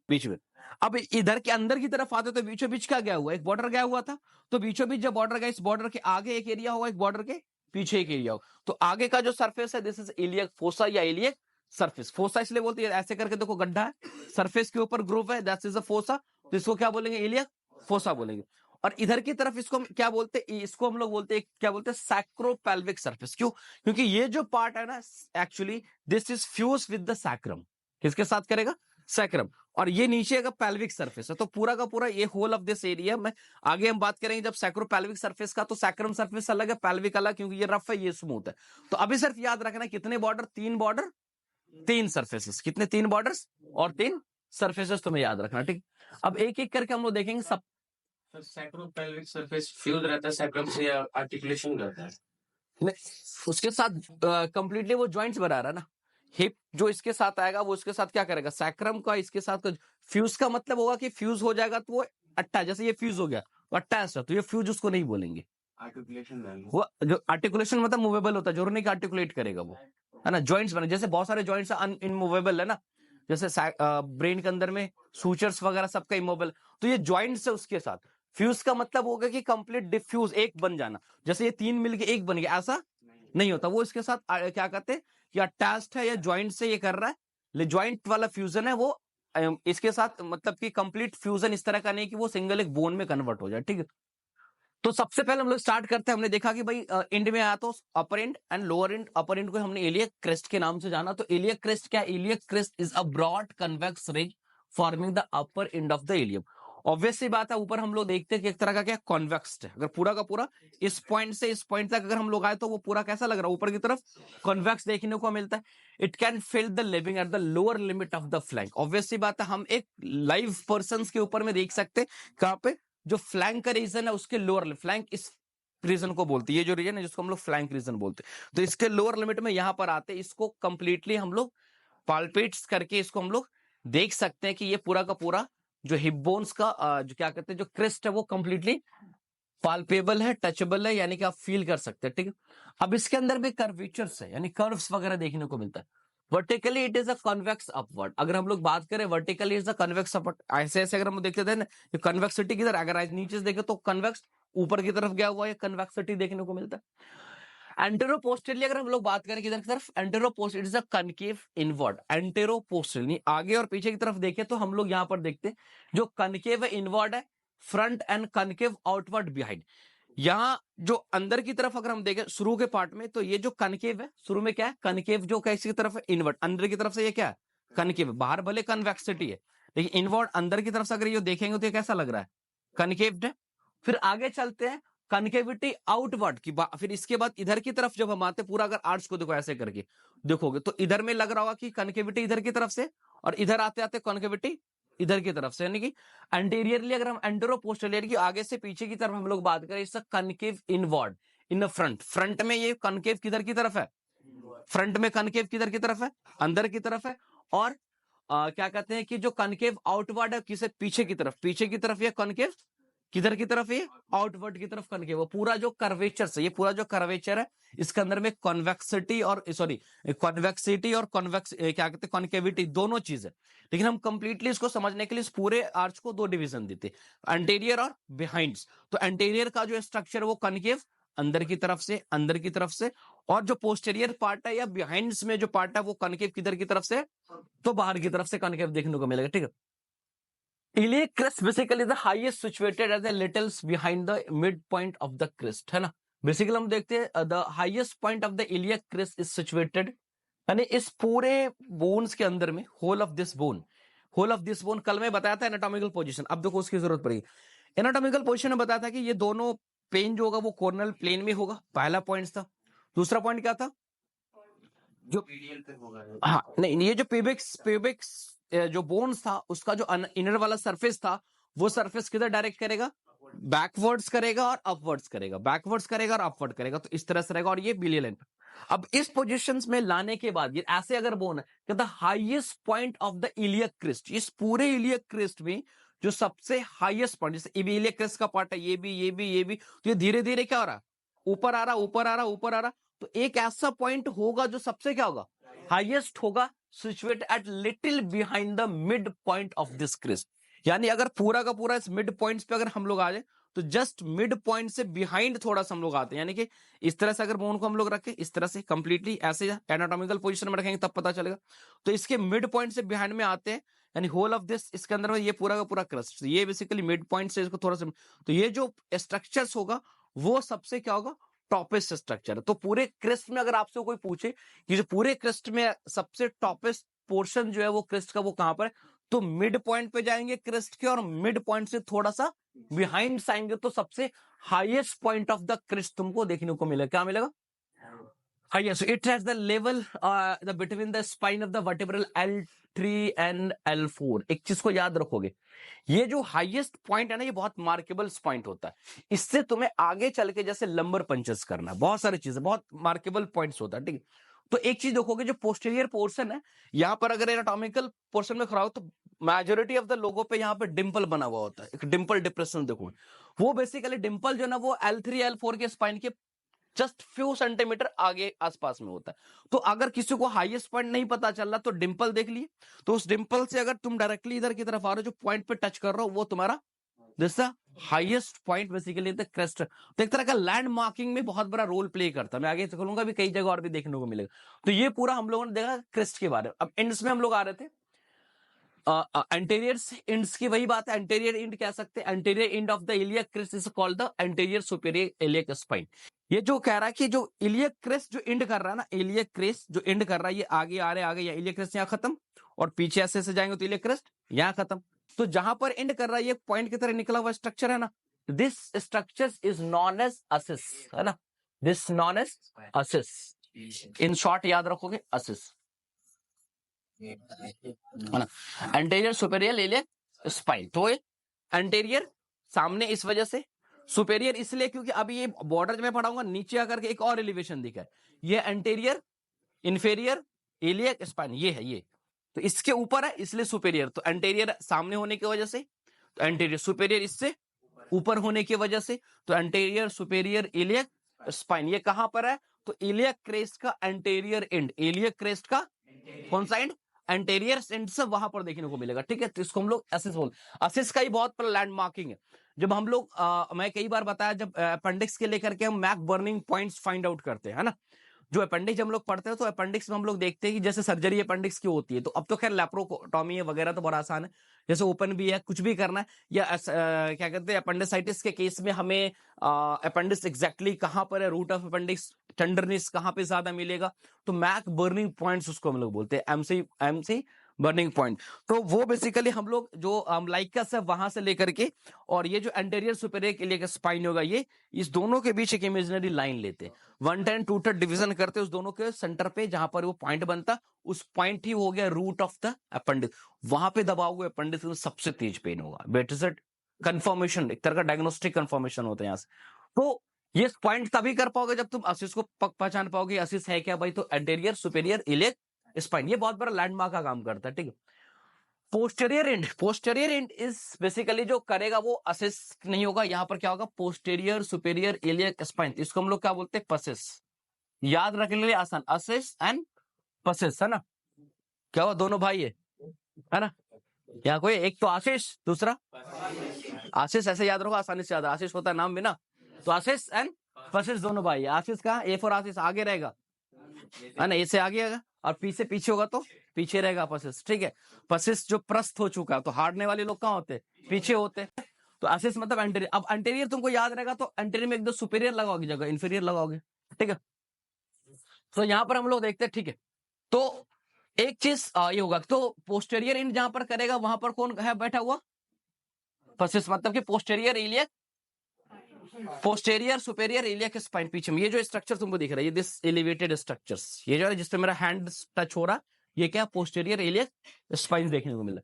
बीच में। अब इधर के अंदर की तरफ आते तो बीचों बीच क्या गया हुआ, एक बॉर्डर गया हुआ था। तो बीचों बीच जब बॉर्डर गया, इस बॉर्डर के आगे एक एरिया होगा, एक बॉर्डर के पीछे एक एरिया होगा। तो आगे का जो सरफेस है, दिस इज इलियक फोसा या इलियक सरफेस। फोसा इसलिए बोलते हैं, ऐसे करके देखो गड्ढा है, सरफेस के ऊपर ग्रूव है, दैट इज अ फोसा। तो इसको क्या बोलेंगे, इलियक फोसा बोलेंगे। और इधर की तरफ इसको हम क्या बोलते हैं, इसको हम लोग बोलते हैं, क्या बोलते हैं, सैक्रोपेल्विक सरफेस। क्यों, क्योंकि ये जो पार्ट है ना, actually this is fuse with the sacrum. किसके साथ करेगा, सैक्रम। और ये नीचे का पेल्विक सरफेस है। तो पूरा का पूरा ये होल ऑफ दिस एरिया में, आगे हम बात करेंगे जब सैक्रोपेल्विक सरफेस का, तो सैक्रम सरफेस अलग है, पेल्विक अलग, क्योंकि ये रफ है, ये स्मूथ है। तो अभी सिर्फ याद रखना कितने बॉर्डर, 3 बॉर्डर, 3 सरफेसेस। कितने, 3 बॉर्डर्स और 3 सरफेसेस, तुम्हें याद रखना, ठीक। अब एक एक करके हम लोग देखेंगे सब। सैक्रोपेल्विक सरफेस फ्यूज रहता है सैक्रम से या आर्टिकुलेशन करता है? उसके साथ कंप्लीटली वो जॉइंट्स बना रहा है ना। हिप जो इसके साथ आएगा वो इसके साथ क्या करेगा, सैक्रम का इसके साथ फ्यूज का मतलब होगा कि फ्यूज हो जाएगा तो वो अट्टा, जैसे ये फ्यूज हो गया तो अट्टैच है, तो ये फ्यूज उसको नहीं बोलेंगे। आर्टिकुलेशन वो जो आर्टिकुलेशन मतलब मूवेबल होता है, जरूर नहीं कि आर्टिकुलेट करेगा वो, है ना। जॉइंट्स बने, जैसे बहुत सारे जॉइंट्स इनमूवेबल है ना, जैसे ब्रेन के अंदर में सूचर्स वगैरह सबका इमोबल। तो ये जॉइंट्स है उसके साथ। फ्यूज का मतलब होगा कि कंप्लीट डिफ्यूज, एक बन जाना, जैसे ये 3 मिलके एक बन गया, ऐसा नहीं होता। वो इसके साथ क्या कहते हैं, या अटैच्ड है या जॉइंट से ये कर रहा है, जॉइंट वाला फ्यूजन है वो इसके साथ, मतलब कि कंप्लीट फ्यूजन इस तरह का नहीं कि वो सिंगल एक बोन में कन्वर्ट हो जाए, ठीक है। तो सबसे पहले हम लोग स्टार्ट करते हैं, हमने देखा कि भाई एंड में आया तो upper end and lower end. Upper end को हमने इलियक क्रेस्ट के नाम से जाना। तो इलियक क्रेस्ट क्या, iliac crest is a broad convex ridge forming the upper end of the ilium. Obvious सी बात है, ऊपर हम लोग देखते हैं कि एक तरह का क्या कॉन्वेक्स है। अगर पूरा का पूरा इस पॉइंट से इस पॉइंट तक अगर हम लोग आए तो वो पूरा कैसा लग रहा है, ऊपर की तरफ कॉन्वेक्स देखने को मिलता है। It can fill the living at the lower limit of the flank. Obvious सी बात है, हम एक लाइव पर्सन के ऊपर में देख सकते हैं कहां पे, जो फ्लैंक का रीजन है उसके लोअर फ्लैंक, इस रीजन को बोलते हैं, ये जो रीजन है जिसको हम लोग फ्लैंक रीजन बोलते हैं, तो इसके लोअर लिमिट में यहां पर आते, इसको कंप्लीटली हम लोग पाल्पेट्स करके इसको हम लोग देख सकते हैं कि ये पूरा का पूरा जो हिप बोन्स का जो क्या कहते हैं, जो क्रेस्ट है वो कंप्लीटली पाल्पेबल है, टचेबल है, यानी कि आप फील कर सकते हैं, ठीक है। अब इसके अंदर भी कर्वेचर्स है, यानी कर्व्स वगैरह देखने को मिलता है। Vertically it is a convex upward. अगर हम लोग बात करें vertically is a convex upward, ऐसे ऐसे अगर हम देखते थे ना, कन्वेक्सिटी किधर, अगर नीचे से देखे तो कन्वेक्स ऊपर की तरफ गया हुआ है, कन्वेक्सिटी देखने को मिलता है। एंटेरो पोस्टेरियली अगर हम लोग बात करें किधर की तरफ, antero posteriorly is a concave inward. Antero posteriorly आगे और पीछे की तरफ देखें तो हम लोग यहां पर देखते हैं जो कनकेव है इनवर्ड है, front end concave outward behind. यहां जो अंदर की तरफ अगर हम देखें शुरू के पार्ट में, तो ये जो कनकेव है शुरू में क्या है, कनकेव जो कैसी की तरफ है, इनवर्ड। अंदर की तरफ से ये क्या है, कनकेव। बाहर भले कन्वेक्सिटी है लेकिन इनवर्ड अंदर की तरफ से अगर ये देखेंगे तो ये कैसा लग रहा है, कनकेव्ड है। फिर आगे चलते हैं, कनकेविटी आउटवर्ड की फिर इसके बाद इधर की तरफ जब हम आते, पूरा अगर आर्ट्स को देखो ऐसे करके देखोगे तो इधर में लग रहा होगा कि कनकेविटी इधर की तरफ से, और इधर आते आते कनकेविटी इधर की तरफ से, यानी कि एंटीरियरली अगर हम एंटेरो पोस्टेरियर की आगे से पीछे की तरफ हम लोग बात करें, इसका concave inward in front. Front में ये कनकेव किधर की तरफ है, फ्रंट में कनकेव किधर की तरफ है, अंदर की तरफ है। और क्या कहते हैं कि जो कनकेव आउटवर्ड है किसे, पीछे की तरफ, पीछे की तरफ ये कनकेव किधर की तरफ, ये आउटवर्ड की तरफ कनकेव। वो पूरा जो कर्वेचर से, ये पूरा जो कर्वेचर है इसके अंदर में कॉन्वेक्सिटी और सॉरी कॉन्वेक्सिटी और कॉन्वेक्स क्या कहते हैं, कॉन्केविटी दोनों चीज है। लेकिन हम कंप्लीटली इसको समझने के लिए इस पूरे आर्च को 2 डिवीजन देते, एंटीरियर और बिहाइंड। तो एंटीरियर का जो स्ट्रक्चर वो कनकेव अंदर की तरफ से, अंदर की तरफ से, और जो पोस्टेरियर पार्ट है या बिहाइंड में जो पार्ट है वो कनकेव किधर की तरफ से, तो बाहर की तरफ से कनकेव देखने को मिलेगा, ठीक है। iliac crest basically the highest situated at the little behind the midpoint of the crest, है ना। बेसिकली हम देखते हैं the highest point of the iliac crest is situated, यानी इस पूरे बोन्स के अंदर में whole of this bone, whole of this bone कल मैं बताया था एनाटॉमिकल पोजीशन, अब देखो उसकी जरूरत पड़ेगी। एनाटॉमिकल पोजीशन में बताया था कि ये दोनों पेन जो होगा वो कॉर्नल प्लेन में होगा, पहला पॉइंट था। दूसरा पॉइंट क्या था, जो मीडियल पे होगा। हाँ नहीं, ये जो पेबिक्स जो बोन्स था उसका जो इनर वाला सरफेस था वो सरफेस किधर डायरेक्ट करेगा, बैकवर्ड्स करेगा और अपवर्ड्स करेगा, बैकवर्ड्स करेगा और अपवर्ड करेगा, तो इस तरह से रहेगा। और ये बिलियल लाइन, अब इस पोजीशंस में लाने के बाद ये ऐसे अगर बोन है कि the highest point of the iliac crest, इस पूरे इलियक क्रिस्ट में जो सबसे हाईएस्ट पॉइंट, जैसे इलियक क्रिस्ट का पार्ट है ये भी, तो ये धीरे धीरे क्या हो रहा है, ऊपर आ रहा, ऊपर आ रहा, ऊपर आ रहा, तो एक ऐसा पॉइंट होगा जो सबसे क्या होगा, हाईएस्ट होगा, situated at little behind the mid point of this crest. यानी अगर पूरा का पूरा इस मिड पॉइंट्स पे अगर हम लोग आ जाए तो जस्ट मिड पॉइंट से बिहाइंड थोड़ा सा हम लोग आते हैं, यानी कि इस तरह से अगर बोन को हम लोग रखें, इस तरह से कंप्लीटली ऐसे एनाटॉमिकल पोजीशन में रखेंगे तब पता चलेगा, तो इसके मिड पॉइंट से बिहाइंड में आते हैं, यानी होल ऑफ दिस इसके अंदर में ये पूरा का पूरा क्रस्ट, ये बेसिकली मिड पॉइंट से इसको थोड़ा सा, तो ये जो स्ट्रक्चर्स होगा वो सबसे क्या होगा, टॉपेस्ट स्ट्रक्चर। तो पूरे क्रिस्ट में अगर आपसे कोई पूछे कि जो पूरे क्रिस्ट में सबसे टॉपेस्ट पोर्शन जो है वो क्रिस्ट का वो कहां पर है, तो मिड पॉइंट पे जाएंगे क्रिस्ट के, और मिड पॉइंट से थोड़ा सा बिहाइंड आएंगे तो सबसे highest point of the crest तुमको देखने को मिलेगा, क्या मिलेगा, highest. It has the level the between the spine of the vertebral L3 and L4। एक चीज को याद रखोगे, ये जो हाईएस्ट पॉइंट है ना ये बहुत मार्केबल पॉइंट होता है, इससे तुम्हें आगे चल के जैसे लंबर पंचेस करना, बहुत सारी चीजें, बहुत मार्केबल पॉइंट्स होता है, ठीक है। तो एक चीज देखोगे, जो पोस्टीरियर पोर्शन है यहां पर अगर एनाटॉमिकल पोर्शन में खड़ा हो तो मेजोरिटी ऑफ द लोगों पे यहाँ पे डिंपल बना हुआ होता है, एक डिंपल डिप्रेशन देखो, वो बेसिकली डिंपल जो ना वो L3 L4 के स्पाइन के जस्ट फ्यू सेंटीमीटर आगे आसपास में होता है। तो अगर किसी को हाईएस्ट पॉइंट नहीं पता चल रहा तो डिंपल देख लिए, तो उस डिंपल से अगर तुम डायरेक्टली इधर की तरफ आ रहे हो, जो पॉइंट पे टच कर रहे हो वो तुम्हारा this the highest point basically the crest. तो एक तरह का लैंड मार्किंग में बहुत बड़ा रोल प्ले करता है, मैं आगे चलूंगा भी, कई जगह और भी देखने को मिलेगा। तो ये पूरा हम लोगों ने देखा क्रेस्ट के बारे में। अब एंड्स में हम लोग आ रहे थे, एंटीरियर इंड्स की वही बात है, एंटीरियर इंड कह सकते हैं, anterior end of the iliac crest is called the anterior superior iliac spine. ये जो कह रहा है कि जो इलियक क्रेस्ट जो इंड कर रहा है ना, इलियक क्रेस्ट जो इंड कर रहा है ये आगे आ रहे, आगे या इलियक क्रेस्ट यहाँ खत्म, और पीछे ऐसे से जाएंगे तो इलियक क्रेस्ट यहाँ खत्म, तो जहां पर एंड कर रहा है ये पॉइंट की तरह निकला हुआ स्ट्रक्चर है ना, this structure is known as ASIS, है ना, this known as ASIS, in short याद रखोगे असिस, है ना, एंटीरियर सुपीरियर इलियक स्पाइन। तो एंटीरियर सामने इस वजह से, सुपेरियर इसलिए क्योंकि अभी ये बॉर्डर में पढ़ाऊंगा नीचे आकर के एक और एलिवेशन दिखा है, ये एंटीरियर इंफेरियर इलियक स्पाइन, ये है, ये तो इसके ऊपर है इसलिए सुपेरियर। तो एंटीरियर सामने होने की वजह से तो एंटीरियर, सुपेरियर इससे ऊपर होने की वजह से तो एंटीरियर सुपेरियर इलियक स्पाइन। ये कहां पर है, तो इलियक क्रेस्ट का एंटीरियर एंड, इलियक क्रेस्ट का कौन सा एंड, एंटीरियर एंड से वहां पर देखने को मिलेगा, ठीक है। तो इसको हम लोग असिस बोल, असिस का ही बहुत बड़ा लैंड मार्किंग है। जब हम लोग मैं कई बार बताया, जब अपेंडिक्स के लेकर के हम McBurney points find out करते हैं, है ना, जो अपेंडिक्स हम लोग पढ़ते हैं तो अपेंडिक्स में हम लोग देखते हैं कि जैसे सर्जरी अपेंडिक्स की होती है, तो अब तो खैर लैप्रोटॉमी है वगैरह तो बड़ा आसान है, जैसे ओपन भी है, कुछ भी करना है, या क्या कहते हैं अपेंडिसाइटिस के केस में हमें अपेंडिक्स एग्जैक्टली कहां पर है, रूट ऑफ अपेंडिक्स, टेंडरनेस कहां पे ज्यादा मिलेगा, तो मैक बर्निंग पॉइंट्स उसको हम लोग बोलते हैं, एमसी बर्निंग पॉइंट। तो वो बेसिकली हम लोग जो लाइकस है वहां से लेकर के, और ये जो एंटीरियर सुपेरियर के लिए स्पाइन होगा, ये इस दोनों के बीच एक इमेजिनरी लाइन लेते हैं, 110 2 डिवीजन करते हैं उस दोनों के सेंटर पे, जहां पर वो पॉइंट बनता, उस पॉइंट ही हो गया रूट ऑफ द अपेंडिक्स, वहां पे दबाओगे अपेंडिक्स में सबसे तेज पेन होगा, बेटर कंफर्मेशन, एक तरह का डायग्नोस्टिक कंफर्मेशन होता है यहाँ से। तो ये पॉइंट तभी कर पाओगे जब तुम असिस को पहचान पाओगे, असिस है क्या भाई, तो एंटीरियर सुपेरियर इलियक स्पाइन, ये बहुत बड़ा लैंडमार्क का काम करता है, ठीक है। Posterior and, posterior and is basically जो करेगा वो असिस नहीं होगा, यहां पर क्या होगा, पोस्टेरियर सुपेरियर इलियक स्पाइन, इसको हम लोग क्या बोलते हैं, पसिस, याद रखने के लिए आसान, असिस एंड पसिस, है ना, क्या हुआ, दोनों भाई है ना, यहाँ कोई एक तो आशीष, दूसरा आशीष, ऐसे याद रखो आसानी से याद, आशीष होता है नाम भी ना, तो आशीष एंड पसिस दोनों भाई, आशीष कहाँ, ए फॉर आशीष आगे रहेगा है ना, ए से आगे आएगा, और पी से पीछे होगा तो पीछे रहेगा पसिस, ठीक है। पसिस जो प्रस्थ हो चुका है, तो हारने वाले लोग कहाँ होते हैं, पीछे होते हैं। तो आशीष मतलब एंटीरियर। अब एंटीरियर तुमको याद रहेगा तो एंटीरियर में एकदम सुपीरियर लगाओगे जगह इंफीरियर लगाओगे, ठीक है। तो यहाँ पर हम लोग देखते हैं, ठीक है। तो एक चीज ये होगा, तो पोस्टेरियर इंड जहां पर करेगा वहां पर कौन है बैठा हुआ, पसिस, मतलब कि posterior iliac, posterior superior iliac spine पीछे में। ये जो स्ट्रक्चर तुमको दिख रहा है, ये दिस एलिवेटेड स्ट्रक्चर्स, ये जो है जिसपे मेरा हैंड टच हो रहा, ये क्या पोस्टेरियर इलियक स्पाइन देखने को मिला।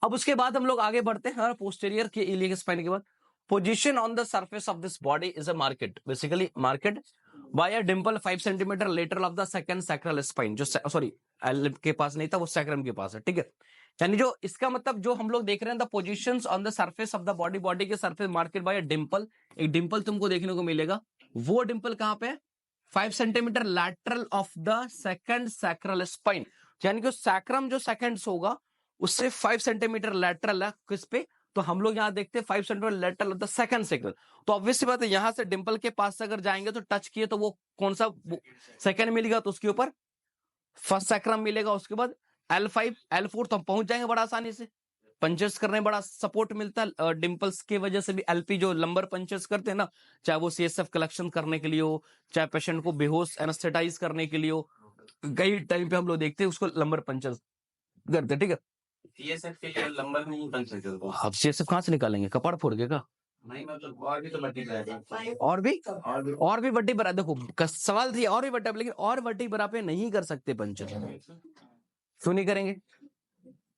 अब उसके बाद हम लोग आगे बढ़ते हैं, पोस्टेरियर के इलियक स्पाइन के बाद position on the surface of this body is a market, basically market by a dimple 5 centimetre lateral of the second sacral spine, जो सॉरी एल के पास नहीं था, वो सैक्रम के पास है, ठीक है। यानी जो इसका मतलब जो हम लोग देख रहे हैं, the positions on the surface of the body, body के surface market by a Dimple, एक डिंपल तुमको देखने को मिलेगा। वो डिंपल कहां पे है, 5 centimetre lateral of the second sacral spine, यानी कि सैक्रम जो सेकंड्स होगा उससे 5 सेंटीमीटर लैटरल है किस पे, तो हम लोग यहां देखते हैं 5 centimetre lateral of the second sacral. तो ऑब्वियसली बात है, यहां से डिंपल के पास से अगर जाएंगे तो टच किए तो वो कौन सा सेकंड मिलेगा, तो उसके ऊपर फर्स्ट सैक्रम मिलेगा, उसके बाद L5 L4, तो हम पहुंच जाएंगे बड़ा आसानी से। पंचर्स करने में बड़ा सपोर्ट मिलता है डिंपल्स की वजह से भी। एलपी जो लंबर पंचर्स करते हैं ना, चाहे वो सीएसएफ कलेक्शन करने के लिए हो, चाहे पेशेंट को बेहोश एनेस्थेटाइज करने के लिए हो, कई टाइम पे हम लोग देखते हैं उसको लंबर पंचर्स करते हैं, ठीक है। सीएसएफ के लिए लंबर नहीं बन सकते तो अब सीएसएफ कहां से निकालेंगे, कपड़ फोड़ के का, नहीं, मतलब और भी तो बड़ी है। और भी बड्डी बरा, देखो सवाल थी और भी बड्डा, लेकिन और बड्डी बरा पे नहीं कर सकते पंचर, क्यों नहीं करेंगे,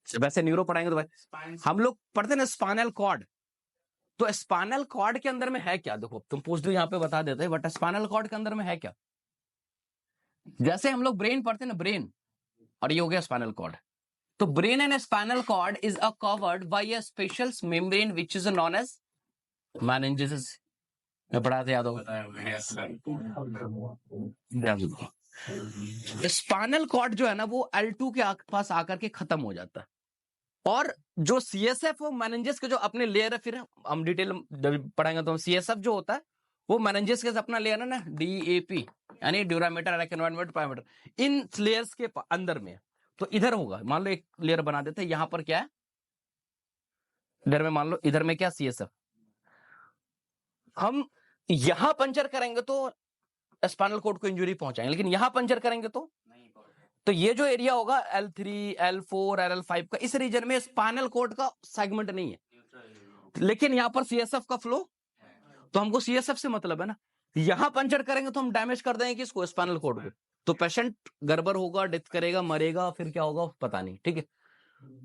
वैसे न्यूरो पढ़ाएंगे तो भाई हम लोग पढ़ते हैं ना स्पाइनल कॉर्ड, तो स्पाइनल कॉर्ड के अंदर में है क्या, देखो तुम पूछ दो यहाँ पे बता देते हैं, बट स्पाइनल कॉर्ड के अंदर में है क्या। जैसे हम लोग ब्रेन पढ़ते हैं ना, ब्रेन, और ये हो गया स्पाइनल कॉर्ड। तो brain and spinal cord is a covered by a special membrane which is known as meninges. मैं पढ़ा था, याद होगा। स्पाइनल कॉर्ड जो है ना, वो L2 के पास आकर के खत्म हो जाता है, और जो सीएसएफ वो मेनिंजेस के जो अपने लेयर है, फिर हम डिटेल पढ़ाएंगे तो सीएसएफ जो होता है वो मेनिंजेस के अपना लेयर है ना, डीएपी यानी ड्यूरामीटर, एनवायरमेंट, पैरामीटर, इन लेयर्स के अंदर में। तो इधर होगा, मान लो एक लेयर बना देते हैं, यहां पर क्या है, इधर में मान लो, इधर में क्या सीएसएफ, हम यहां पंचर करेंगे तो स्पाइनल कॉर्ड को इंजरी पहुंचाएंगे, लेकिन यहां पंचर करेंगे तो ये जो एरिया होगा L3 L4 L5 का, इस रीजन में स्पाइनल कॉर्ड का सेगमेंट नहीं है, लेकिन यहां पर सीएसएफ का फ्लो, तो हमको सीएसएफ से मतलब है ना। यहां पंचर करेंगे तो हम डैमेज कर देंगे किसको, स्पाइनल कॉर्ड को, तो पेशेंट गड़बड़ होगा, डेथ करेगा, मरेगा, फिर क्या होगा पता नहीं, ठीक है।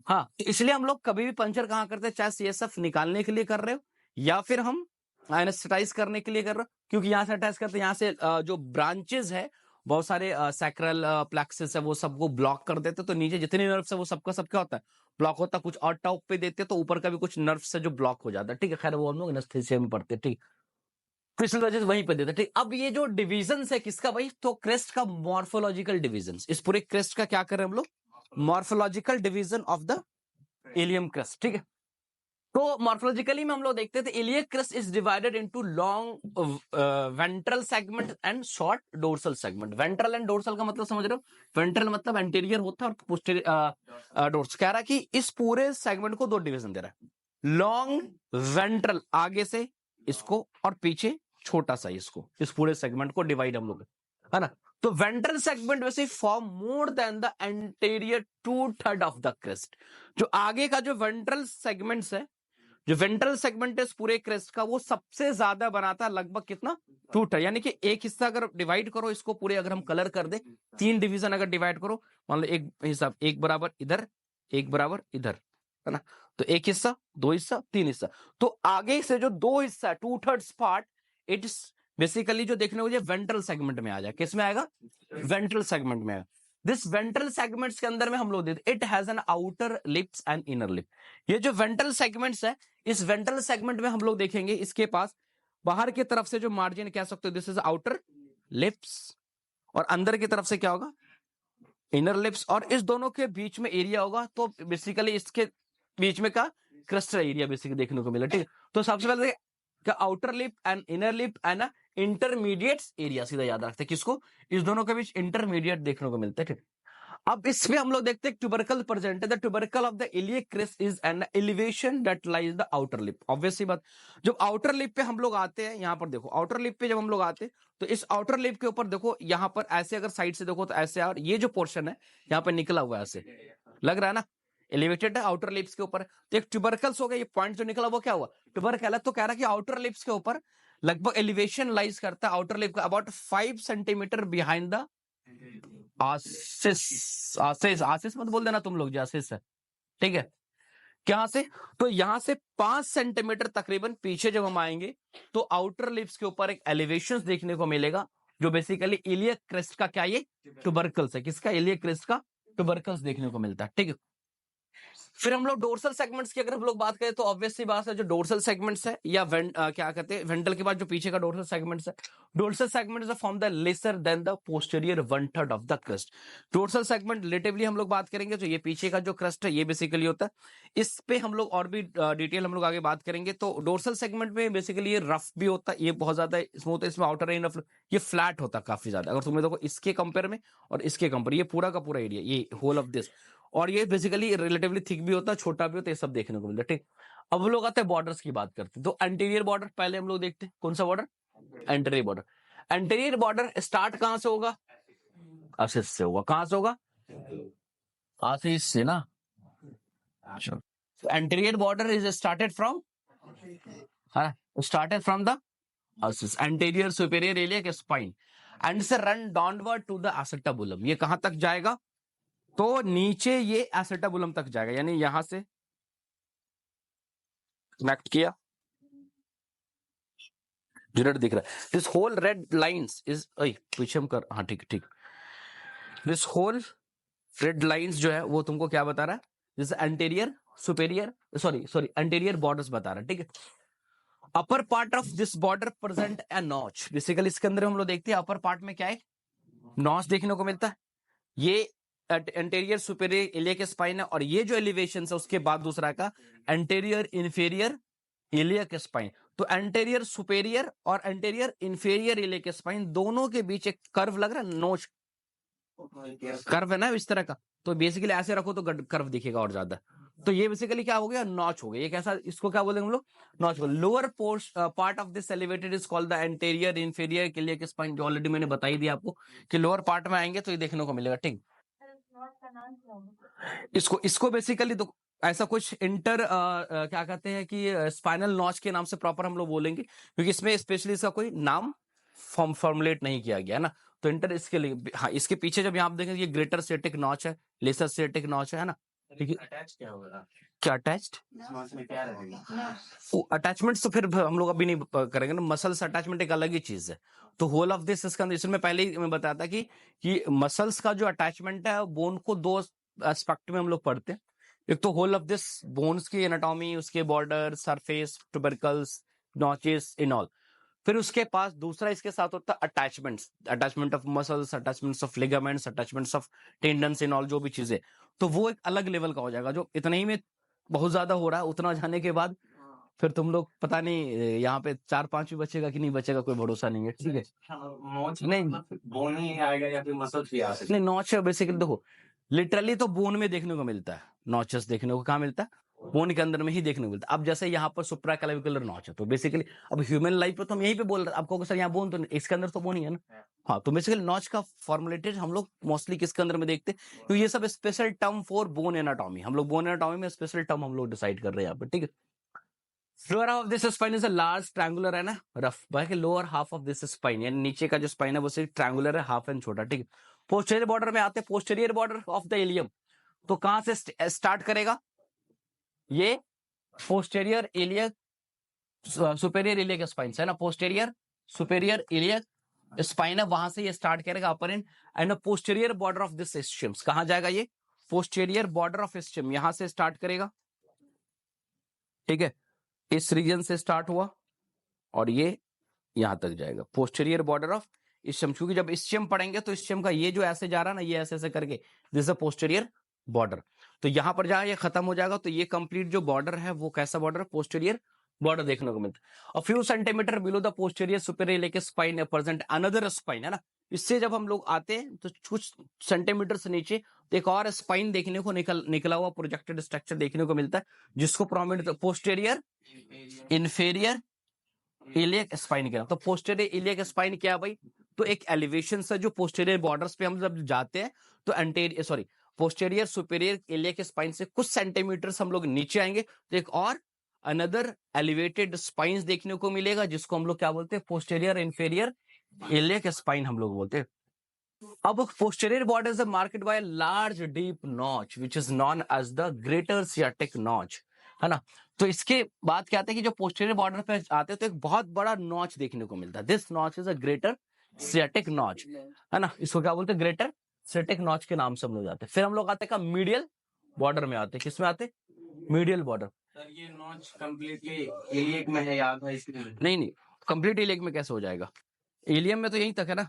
हाँ, इसलिए हम लोग कभी भी पंचर कहां करते हैं, चाहे सीएसएफ निकालने के लिए कर रहे हो या फिर हम एनेस्थेटाइज करने के लिए कर रहे हो, क्योंकि यहां से अटैच करते हैं, यहां से जो ब्रांचेस है, बहुत सारे सैक्रल प्लेक्सस है, वो सबको ब्लॉक कर देते, तो नीचे जितने नर्व्स है वो सबका सब क्या होता है, ब्लॉक होता है। कुछ और टॉप पे देते तो ऊपर का भी कुछ नर्व्स है जो ब्लॉक हो जाता है, ठीक है। खैर वो हम लोग एनेस्थीसिया में पढ़ते हैं, ठीक, तो इस वजह से वहीं पे देते, ठीक। अब ये जो डिविजन है किसका भाई, तो क्रेस्ट का मॉर्फोलॉजिकल डिविजन, इस पूरे क्रेस्ट का क्या करें हम लोग, morphological division of the ilium crest, ठीक है। तो मॉर्फोलॉजिकली में हम लोग देखते थे, iliac crest is divided into long ventral segment and short dorsal segment. Ventral and dorsal का मतलब समझ रहे हो, वेंट्रल मतलब एंटीरियर होता है और पोस्टीरियर डोर्स। कह रहा है कि इस पूरे सेगमेंट को दो डिवीजन दे रहा है, लॉन्ग वेंट्रल आगे से इसको, और पीछे छोटा सा इसको, इस पूरे सेगमेंट को डिवाइड हम लोग, है ना। तो वेंट्रल सेगमेंट वैसे form more than the anterior 2/3 of the crest. जो आगे का जो वेंट्रल सेगमेंट्स है, जो वेंट्रल सेगमेंट है इस पूरे क्रेस्ट का, वो सबसे ज्यादा बनाता है, लगभग कितना 2/3, यानी कि एक हिस्सा अगर डिवाइड करो इसको पूरे, अगर हम कलर कर दे, 3 डिवीजन अगर डिवाइड करो, मान लो एक हिस्सा, एक बराबर इधर, एक बराबर इधर, है ना, तो एक हिस्सा, 2 हिस्सा, 3 हिस्सा। तो आगे से जो 2 हिस्सा 2/3 पार्ट, इट्स बेसिकली जो देखने को वेंट्रल सेगमेंट में आ जाए, किस में आएगा, वेंट्रल सेगमेंट में आएगा। दिस वेंट्रल सेगमेंट्स के अंदर में हम लोग देते, it has an outer lips and inner lip. ये जो वेंट्रल सेगमेंट्स है, इस वेंट्रल सेगमेंट में हम लोग देखेंगे इसके पास बाहर की तरफ से जो मार्जिन कह सकते हो, दिस इज आउटर लिप्स, और अंदर की तरफ से क्या होगा, इनर लिप्स, और इस दोनों के बीच में एरिया होगा, तो बेसिकली इसके बीच में का क्रस्टल एरिया बेसिकली देखने को मिला, ठीक है। तो सबसे पहले outer lip and inner lip and intermediate area, सीधा याद रखते हैं किसको, इस दोनों के बीच इंटरमीडिएट देखने को मिलता है। ठीक, अब इसमें हम लोग देखते हैं ट्यूबरकल प्रेजेंट है। The tubercle of the iliac crest is an elevation that lies the outer lip. Obviously बात, जब आउटर लिप पे हम लोग आते हैं, यहां पर देखो आउटर लिप पे जब हम लोग आते हैं तो इस आउटर लिप के ऊपर देखो, यहां पर ऐसे अगर साइड से देखो तो ऐसे, और ये जो पोर्शन है यहाँ पे निकला हुआ है ऐसे, लग रहा है ना, एलिवेटेड है आउटर लिप्स के ऊपर। तो एक ट्यूबरकल्स हो गया, ये पॉइंट जो निकला वो क्या हुआ, ट्यूबरकल है। तो कह रहा है कि आउटर लिप्स के ऊपर लगभग एलिवेशन लाइज करता है आउटर लिप का अबाउट 5 सेंटीमीटर बिहाइंड द आसिस। आसिस, आसिस मत बोल देना तुम लोग, जो आसिस है, ठीक है। क्या से, तो यहां से 5 सेंटीमीटर तकरीबन पीछे जब हम आएंगे तो आउटर लिप्स के ऊपर एक एलिवेशन देखने को मिलेगा, जो बेसिकली इलियक क्रेस्ट का क्या, ये ट्यूबरकल्स है। किसका, इलियक क्रेस्ट का ट्यूबरकल्स देखने को मिलता है। ठीक है, फिर हम लोग डोर्सल सेगमेंट्स की अगर हम लोग बात करें तो ऑब्वियसली बात है, जो डोर्सल सेगमेंट्स है या क्या कहते हैं, वेंट्रल के बाद जो पीछे का डोर्सल सेगमेंट्स है, dorsal segments form the lesser than the posterior 1/3 of the crust. Dorsal segment relatively हम लोग बात करेंगे तो ये पीछे का जो क्रस्ट है ये बेसिकली होता है। इस पे हम लोग और भी डिटेल हम लोग आगे बात करेंगे। तो डोर्सल सेगमेंट में बेसिकली ये रफ भी होता है, ये बहुत ज्यादा स्मूथ है, इसमें आउटर रेन ऑफ ये फ्लैट होता है काफी ज्यादा। अगर तुमने देखो इसके कंपेयर में और इसके कंपेयर, ये पूरा का पूरा एरिया, ये होल ऑफ दिस, और ये बेसिकली रिलेटिवली थिक भी होता है, छोटा भी होता है, ये सब देखने को मिलता है। ठीक, अब लोग आते हैं बॉर्डर्स की बात करते हैं। तो एंटीरियर बॉर्डर पहले हम लोग देखते हैं, कौन सा border, anterior border. Anterior border start कहां से होगा, आसिस से होगा। कहां से होगा, आसिस से ना। Anterior border is started from, started from the ASIS, anterior superior iliac spine, and से run downward to the acetabulum. ये कहां तक जाएगा, तो नीचे ये एसेटाबुलम तक जाएगा, यानी यहां से कनेक्ट किया, मिरर दिख रहा है। This whole red lines is, पीछे हम कर, हाँ ठीक ठीक, दिस होल रेड लाइंस जो है वो तुमको क्या बता रहा है, this anterior superior, sorry anterior borders बता रहा है। ठीक है, upper part of this border present A notch. Basically इसके अंदर हम लोग देखते हैं अपर पार्ट में क्या है, नॉच देखने को मिलता है। ये एंटीरियर सुपेरियर इलियक स्पाइन है, और ये जो एलिवेशन है उसके बाद दूसरा का एंटीरियर इन्फीरियर इलियक स्पाइन। तो एंटीरियर सुपेरियर और एंटीरियर इन्फीरियर इलियक स्पाइन दोनों के बीच एक कर्व लग रहा है, नोच कर्व है ना इस तरह का। तो बेसिकली ऐसे रखो तो कर्व दिखेगा और ज्यादा। तो ये बेसिकली क्या हो गया, नॉच हो गया। ये कैसा, इसको क्या बोलेंगे हम लोग, notch. Lower part of this elevated is called the anterior inferior iliac spine, जो ऑलरेडी मैंने बताई दिया आपको कि लोअर पार्ट में आएंगे तो ये देखने को मिलेगा। ठीक, इसको बेसिकली तो ऐसा कुछ इंटर क्या कहते हैं कि स्पाइनल नॉच के नाम से प्रॉपर हम लोग बोलेंगे, क्योंकि इसमें स्पेशली इसका कोई नाम फॉर्मुलेट नहीं किया गया ना। तो इंटर इसके लिए, हाँ, इसके पीछे जब यहाँ देखेंगे ये ग्रेटर सेटिक नॉच है, लेसर सेटिक नॉच है ना। अटैच क्या होगा, क्या अटैच्ड, नॉच में क्या रहेगा, अटैचमेंट्स तो फिर हम लोग अभी नहीं करेंगे ना। मसल्स अटैचमेंट एक अलग ही चीज है। तो होल ऑफ दिस इसका, इसमें पहले ही मैं बताया था कि मसल्स का जो अटैचमेंट है बोन को दो एस्पेक्ट में हम लोग पढ़ते हैं। एक तो होल ऑफ दिस बोन्स की एनाटॉमी, उसके border, surface, tubercles, notches in all. फिर उसके पास दूसरा इसके साथ होता है attachments, attachment of muscles, attachments of ligaments, attachments of tendons in all, जो भी चीजें। तो वो एक अलग लेवल का हो जाएगा, जो इतना ही में बहुत ज्यादा हो रहा है। उतना जाने के बाद फिर तुम लोग पता नहीं यहाँ पे 4-5 भी बचेगा कि नहीं बचेगा, कोई भरोसा नहीं है। ठीक है, नॉच नहीं बोन ही आएगा या फिर मसल्स भी आ सकते नहीं, नॉच बेसिकली देखो लिटरली तो बोन में देखने को मिलता है, नॉचेस देखने को कहाँ मिलता है, बोन के अंदर में ही देखने को मिलता है। अब जैसे यहाँ पर सुप्रा क्लेविकुलर नॉच है, तो बेसिकली अब ह्यूमन लाइफ पे तो हम यहीं पे बोल रहे हैं आपको, सर यहाँ बोन तो इसके अंदर तो बोन ही है ना। हाँ, तो बेसिकली नॉच का फॉर्मुलेटेड हम लोग मोस्टली किसके अंदर में देखते हैं, क्योंकि ये सब special term for bone anatomy, हम लोग बोन एनाटॉमी में स्पेशल टर्म हम लोग डिसाइड कर रहे हैं यहाँ पर। ठीक है, lower half of this spine is a large triangular है ना, रफ, बाकी lower half of this spine यानी नीचे का जो स्पाइन है वो सिर्फ ट्रायंगुलर है, हाफ एंड छोटा। ठीक है, पोस्टीरियर बॉर्डर में आते हैं, posterior border of the ilium. तो कहां से स्टार्ट करेगा, ये posterior iliac superior iliac spine है ना, पोस्टीरियर सुपेरियर इलियक स्पाइन है, वहां से ये स्टार्ट करेगा upper end posterior border of this ischium. कहां जाएगा ये, पोस्टीरियर बॉर्डर ऑफ इस्चियम, यहां से स्टार्ट करेगा। ठीक है, इस रीजन से स्टार्ट हुआ और ये यहां तक जाएगा, पोस्टीरियर बॉर्डर ऑफ इस्चियम। क्योंकि जब इस्चियम पढ़ेंगे तो इस्चियम का ये जो ऐसे जा रहा है ना, ये ऐसे ऐसे करके, दिस इज पोस्टीरियर बॉर्डर। तो यहां पर जहां ये खत्म हो जाएगा तो ये कंप्लीट जो बॉर्डर है वो कैसा बॉर्डर है, पोस्टीरियर बॉर्डर देखने को मिलता है। और few centimetre below the posterior superior iliac spine present another spine, है ना। इससे जब हम लोग आते हैं तो कुछ सेंटीमीटर से नीचे तो एक और स्पाइन देखने को निकला हुआ प्रोजेक्टेड स्ट्रक्चर देखने को मिलता है, जिसको prominent posterior inferior iliac spine कहते हैं। तो पोस्टीरियर इलियक स्पाइन क्या है भाई? तो एक एलिवेशन से जो पोस्टीरियर बॉर्डर्स पे हम जब जाते हैं तो पोस्टीरियर सुपीरियर इलियक स्पाइन से कुछ सेंटीमीटर हम लोग नीचे आएंगे तो एक और अनदर एलिवेटेड स्पाइन्स देखने को मिलेगा, जिसको हम लोग क्या बोलते हैं? पोस्टीरियर इंफीरियर इलियक स्पाइन हम लोग बोलते हैं। अब posterior border is marked by large deep notch which is known as the greater sciatic notch, है ना। तो इसके बाद क्या आता है कि जो पोस्टीरियर बॉर्डर पे आते हैं तो एक बहुत बड़ा नॉच देखने को मिलता है। This notch is a greater sciatic notch, है ना। इसको क्या बोलते हैं? ग्रेटर सियाटिक नॉच के नाम से हम लोग जाते हैं। फिर हम लोग आते हैं मीडियल बॉर्डर में आते हैं। किसमें आते हैं? Medial border. सर ये नॉच कंप्लीटली इलियक में है, याद है इसलिए? नहीं, कंप्लीट इलियक में कैसे हो जाएगा? इलियम में तो यहीं तक है ना,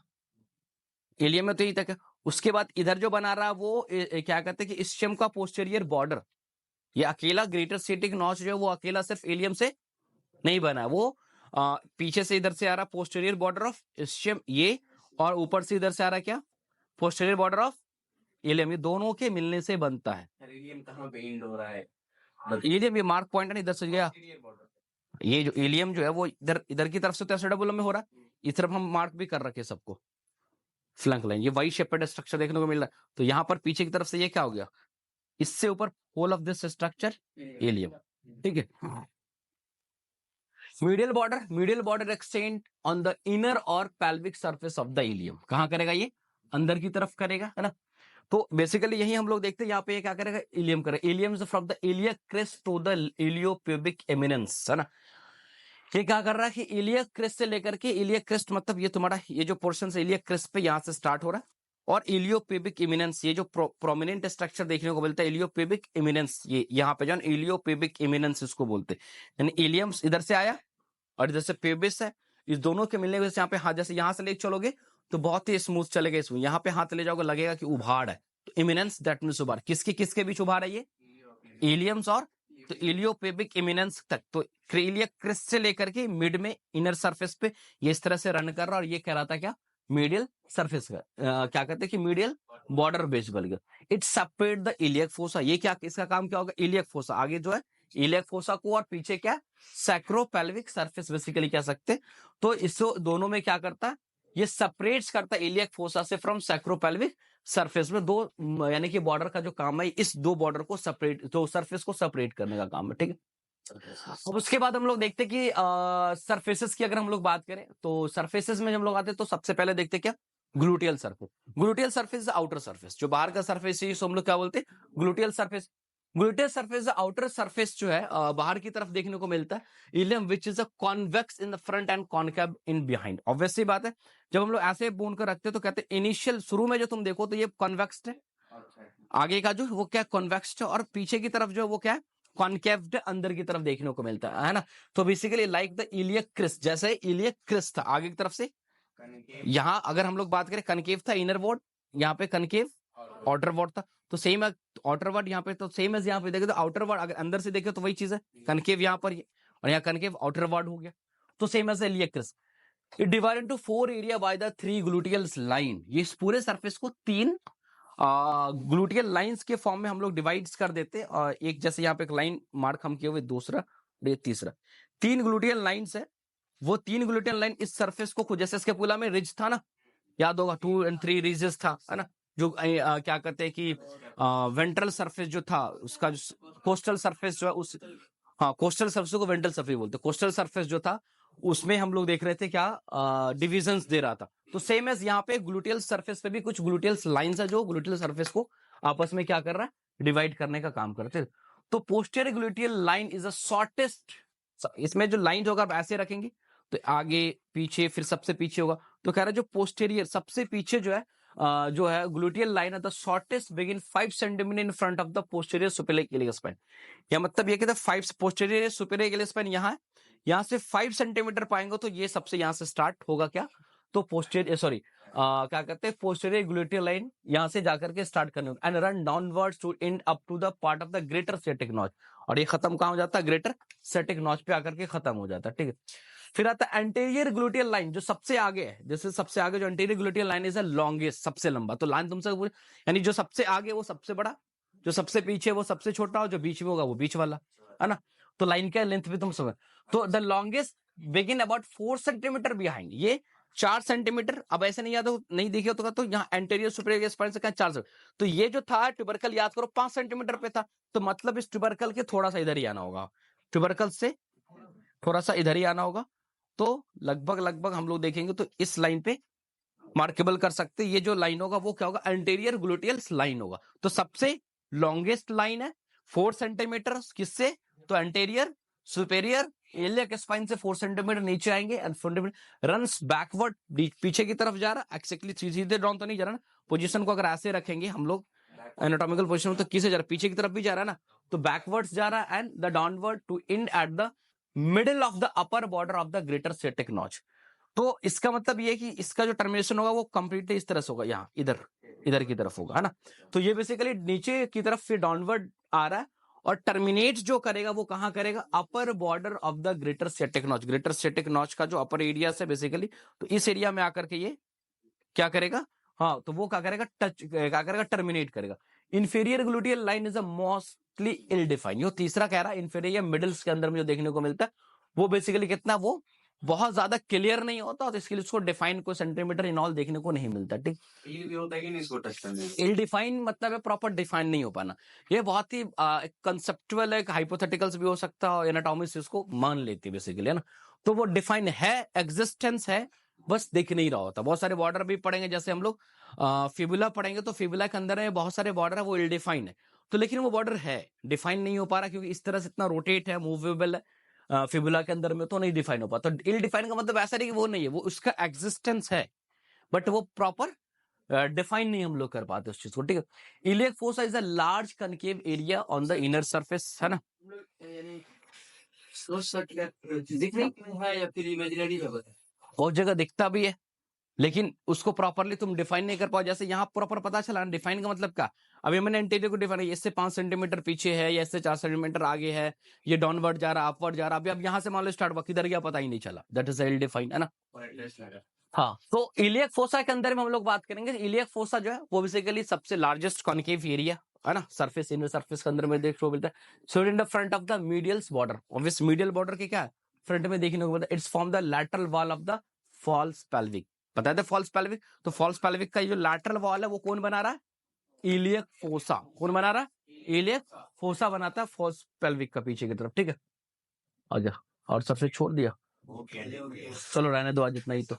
इलियम में तो यहीं तक है। उसके बाद इधर जो बना रहा है वो क्या कहते हैं कि इस्चियम का पोस्टीरियर बॉर्डर, ये अकेला ग्रेटर सियाटिक नॉच जो है वो अकेला सिर्फ इलियम से नहीं बना है, वो पीछे से इधर से आ रहा पोस्टीरियर बॉर्डर ऑफ इस्चियम ये, और ऊपर से इधर से आ रहा क्या? Posterior border of ilium. ये दोनों के मिलने से बनता है। सर इलियम कहाँ पे एंड हो रहा है? इलियम ये मार्क पॉइंट है ना, इधर से गया ये जो इलियम जो है वो इधर की तरफ से तो एसिडबुलम में हो रहा है, इस तरफ हम मार्क भी कर रखे सबको फ्लैंक लाइन। ये वाई शेपेड स्ट्रक्चर देखने को मिल रहा है। तो यहाँ पर पीछे की तरफ से ये क्या हो गया? इससे ऊपर whole of this structure ilium, ठीक है। Medial border extend on the inner और pelvic surface of the ilium. कहां करेगा? ये अंदर की तरफ करेगा, है ना। तो बेसिकली यही हम लोग देखते हैं यहाँ पे ये क्या करेगा? इलियम करेगा। Ilium from the iliac crest to the iliopubic eminence, है ना। ये क्या कर रहा है कि इलियक क्रेस्ट से लेकर के, इलियक क्रेस्ट मतलब ये तुम्हारा ये जो पोर्शन है इलियक क्रेस्ट पे यहां से स्टार्ट हो रहा है, और इलियोप्यूबिक इमिनेंस ये जो प्रोमिनेंट स्ट्रक्चर देखने को मिलता है इलियोप्यूबिक इमिनेंस, ये यहाँ पे जो इलियोप्यूबिक इमिनेंस इसको बोलते हैं। यानी इलियम इधर से आया और इधर से प्यूबिस है, इस दोनों के मिलने से यहाँ पे हाथ, जैसे यहाँ से ले चलोगे तो बहुत ही स्मूथ चलेगा इसमें, यहाँ पे हाथ ले जाओगे लगेगा कि उभाड़ है। तो इमिनेंस दैट मींस उभाड़। किसके किसके बीच उभाड़ है? ये इलियम्स और तो इलियोपेबिक इमिनेंस तक। तो इलियक क्रेस्ट से लेकर के मिड में इनर सरफेस पे ये इस तरह से रन कर रहा, और ये कह रहा था क्या? मीडियल सरफेस का क्या कहते हैं कि मीडियल बॉर्डर बेस बन गया। It separate the iliac fossa. ये क्या, इसका काम क्या होगा? इलियक फोसा आगे जो है इलियक फोसा को, और पीछे क्या? सैक्रोपेल्विक सरफेस बेसिकली कह सकते। तो इसको दोनों में क्या करता है? ये सेपरेट्स करता है इलियक फोसा से फ्रॉम सैक्रोपेल्विक सरफेस में। दो यानी कि बॉर्डर का जो काम है इस दो बॉर्डर को सेपरेट, दो सरफेस को सेपरेट करने का काम है, ठीक है। अब उसके बाद हम लोग देखते कि सरफेसेस की अगर हम लोग बात करें तो सरफेसेस में हम लोग आते हैं तो सबसे पहले देखते क्या? Gluteal surface. Gluteal surface outer surface, जो बाहर का सरफेस है हम लोग क्या बोलते हैं? Gluteal surface. Gluteal surface outer surface जो है बाहर की तरफ देखने को मिलता है। Ilium which is a convex in the front and concave in behind. Obviously बात है, जब हम लोग ऐसे बोन कर रखते हैं तो कहते हैं इनिशियल शुरू में जो तुम देखो तो ये कॉन्वेक्स्ड है, आगे का जो वो क्या? कॉन्वेक्स्ड है, और पीछे की तरफ जो वो क्या है? कॉन्केव्ड अंदर की तरफ देखने को मिलता है ना। तो basically like the iliac crest, जैसे इलियक क्रिस्ट था आगे की तरफ से, यहां अगर हम लोग बात करें कनकेव था इनर वॉर्ड, यहाँ पे कनकेव आउटर वॉर्ड था। तो सेम है आउटर वॉर्ड यहाँ पे, तो सेम है यहाँ पे देखे तो आउटर वॉर्ड अगर अंदर से देखे तो वही चीज है, कनकेव यहाँ पर और यहाँ कनकेव आउटर वॉर्ड हो गया। तो same as iliac crest. It divide into 4 area by the 3 gluteal line. ये इस पूरे सरफेस को 3 ग्लूटियल लाइंस के फॉर्म में हम लोग डिवाइड्स कर देते हैं। और एक जैसे यहाँ पे एक लाइन मार्क हम किए हुए, दूसरा ये तीसरा, 3 ग्लूटियल लाइंस है। वो 3 ग्लूटियल लाइन इस सरफेस को, जैसे इसके पुला में रिज था ना, याद होगा 2 और 3 रिजेस था, है ना। जो क्या कहते हैं कि वेंट्रल सरफेस जो था उसका, जो कोस्टल सरफेस जो है उस, हाँ कोस्टल सरफेस को वेंट्रल सरफेस बोलते हैं। कोस्टल सरफेस जो था उसमें हम लोग देख रहे थे क्या? डिविजन्स दे रहा था। तो सेम एज यहाँ पे ग्लूटियल सरफेस पे भी कुछ ग्लूटियल लाइंस है जो ग्लूटियल सरफेस को आपस में क्या कर रहा है? डिवाइड करने का काम करते हैं। तो posterior gluteal line is the shortest. इसमें जो लाइन होगा आप ऐसे रखेंगे तो आगे पीछे फिर सबसे पीछे होगा। तो कह रहा है जो पोस्टीरियर सबसे पीछे जो है ग्लूटियल लाइन है the shortest begin 5 centimetre in front of the posterior superior iliac spine. या मतलब ये कहते हैं 5 पोस्टीरियर सुपीरियर इलियक स्पाइन यहाँ है, यहाँ से 5 सेंटीमीटर पाएंगे तो ये सबसे यहाँ से स्टार्ट होगा क्या? तो पोस्टीरियर क्या कहते हैं पोस्टीरियर ग्लूटियल लाइन यहाँ से जाकर के स्टार्ट करने and run downwards to end up to the part of the greater sciatic notch. और ये खत्म कहाँ हो जाता है, ग्रेटर सेटिक नॉच पे आकर के खत्म हो जाता है, ठीक है। फिर आता है एंटीरियर ग्लूटियल लाइन, जो सबसे आगे है, जैसे सबसे आगे जो anterior gluteal line is longest, सबसे लंबा। तो लाइन तुमसे यानी जो सबसे आगे वो सबसे बड़ा, जो सबसे पीछे वो सबसे छोटा, और जो बीच में होगा वो बीच वाला, है ना। तो लाइन का लेंथ भी तुम समझ। तो the longest begin about 4 centimetre behind, ये 4 सेंटीमीटर। अब ऐसे नहीं याद हो, नहीं देखे तो यहाँ एंटीरियर सुपीरियर स्पाइन से क्या 4 सेंटीमीटर, तो ये जो था ट्यूबरकल याद करो 5 सेंटीमीटर पे था, तो मतलब इस ट्यूबरकल के थोड़ा सा इधर ही आना होगा, ट्यूबरकल से थोड़ा सा इधर ही आना होगा। तो लगभग हम लोग देखेंगे तो इस लाइन पे मार्केबल कर सकते, ये जो लाइन होगा वो क्या होगा, एंटीरियर ग्लूटियल लाइन होगा। तो सबसे लॉन्गेस्ट लाइन है 4 सेंटीमीटर, किससे, तो एंटीरियर सुपेरियर इलियक स्पाइन से 4 सेंटीमीटर नीचे आएंगे, एंड फंडामेंटल रन्स बैकवर्ड, पीछे की तरफ जा रहा, एक्जेक्टली सीधे डाउन तो नहीं जा रहा ना, पोजीशन को अगर ऐसे रखेंगे हम लोग एनाटॉमिकल पोजीशन में, तो किसे जा रहा है, पीछे की तरफ भी जा रहा है ना, तो बैकवर्ड्स जा रहा है, and the downward to end at the middle of the upper border of the greater sciatic notch. तो इसका मतलब ये है कि इसका जो टर्मिनेशन होगा वो कंप्लीटली इस तरह से होगा, यहाँ इधर की तरफ होगा, है ना। तो ये बेसिकली नीचे की तरफ फिर डाउनवर्ड आ रहा है, और टर्मिनेट जो करेगा वो कहां करेगा, upper border of the greater sciatic notch. Greater sciatic notch का जो अपर एरिया है बेसिकली, तो इस एरिया में आकर के ये क्या करेगा, हाँ, तो वो क्या करेगा, क्या करेगा, टर्मिनेट करेगा। Inferior gluteal line is a mostly ill define, ये तीसरा कह रहा है, इंफीरियर मिडल्स के अंदर में जो देखने को मिलता है वो बेसिकली कितना, वो बहुत ज्यादा क्लियर नहीं होता, तो इसके लिए उसको डिफाइन कोई सेंटीमीटर इन ऑल देखने को नहीं मिलता, ठीक। इल डिफाइन मतलब है प्रॉपर डिफाइन नहीं हो पाना, ये बहुत ही कंसेप्चुअल है, हाइपोथेटिकल्स भी हो सकता है, एनाटॉमिस्ट इसको मान लेती है बेसिकली, है ना। तो वो डिफाइन है, एग्जिस्टेंस है, बस दिख नहीं रहा होता। बहुत सारे बॉर्डर भी पढ़ेंगे, जैसे हम लोग फिबुला पढ़ेंगे, तो फिबुला के अंदर है बहुत सारे बॉर्डर है, वो इल डिफाइन है, तो लेकिन वो बॉर्डर है, डिफाइन नहीं हो पा रहा, क्योंकि इस तरह से इतना रोटेट है, मूवेबल है फिबुला के अंदर में, तो नहीं डिफाइन हो पाता। तो इल डिफाइन का मतलब ऐसा नहीं कि वो नहीं है, वो उसका एग्जिस्टेंस है, बट वो प्रॉपर डिफाइन नहीं हम लोग कर पाते उस चीज को, ठीक है। Iliac fossa is a large concave area on the inner surface, है ना। दिख रही है या फिर इमेजिनरी है, बहुत जगह दिखता भी है, लेकिन उसको प्रॉपरली तुम डिफाइन नहीं कर पाओ। जैसे यहाँ प्रॉपर पता चला, डिफाइन का मतलब क्या, अभी मैंने इंटीरियर को डिफाइन, इससे 5 सेंटीमीटर पीछे है, या इससे 4 सेंटीमीटर आगे है, ये डाउनवर्ड जा रहा, अपवर्ड जा रहा, अभी अब यहाँ से मान लो स्टार्ट हुआ, किधर गया पता ही नहीं चला, दैट इज इल डिफाइन, है ना। हाँ, तो इलियक फोसा के अंदर में हम लोग बात करेंगे। इलियक फोसा जो है वो बेसिकली सबसे लार्जेस्ट कॉन्केव एरिया, है ना, सरफेस, इनर सरफेस के अंदर में देखने को मिलता है। So in the front of the medials border, obvious medial border के क्या है, फ्रंट में देखने को मिलता है। It's form the lateral wall of the false pelvic, पता है फॉल्स पेल्विक, तो फॉल्स पेल्विक का जो लैटरल वॉल है वो कौन बना रहा है, इलियक फोसा, कौन बना रहा है, इलियक फोसा बनाता है फॉल्स पेल्विक का पीछे की तरफ, ठीक है। आजा, और सबसे छोड़ दिया, चलो रहने दो आज इतना ही तो।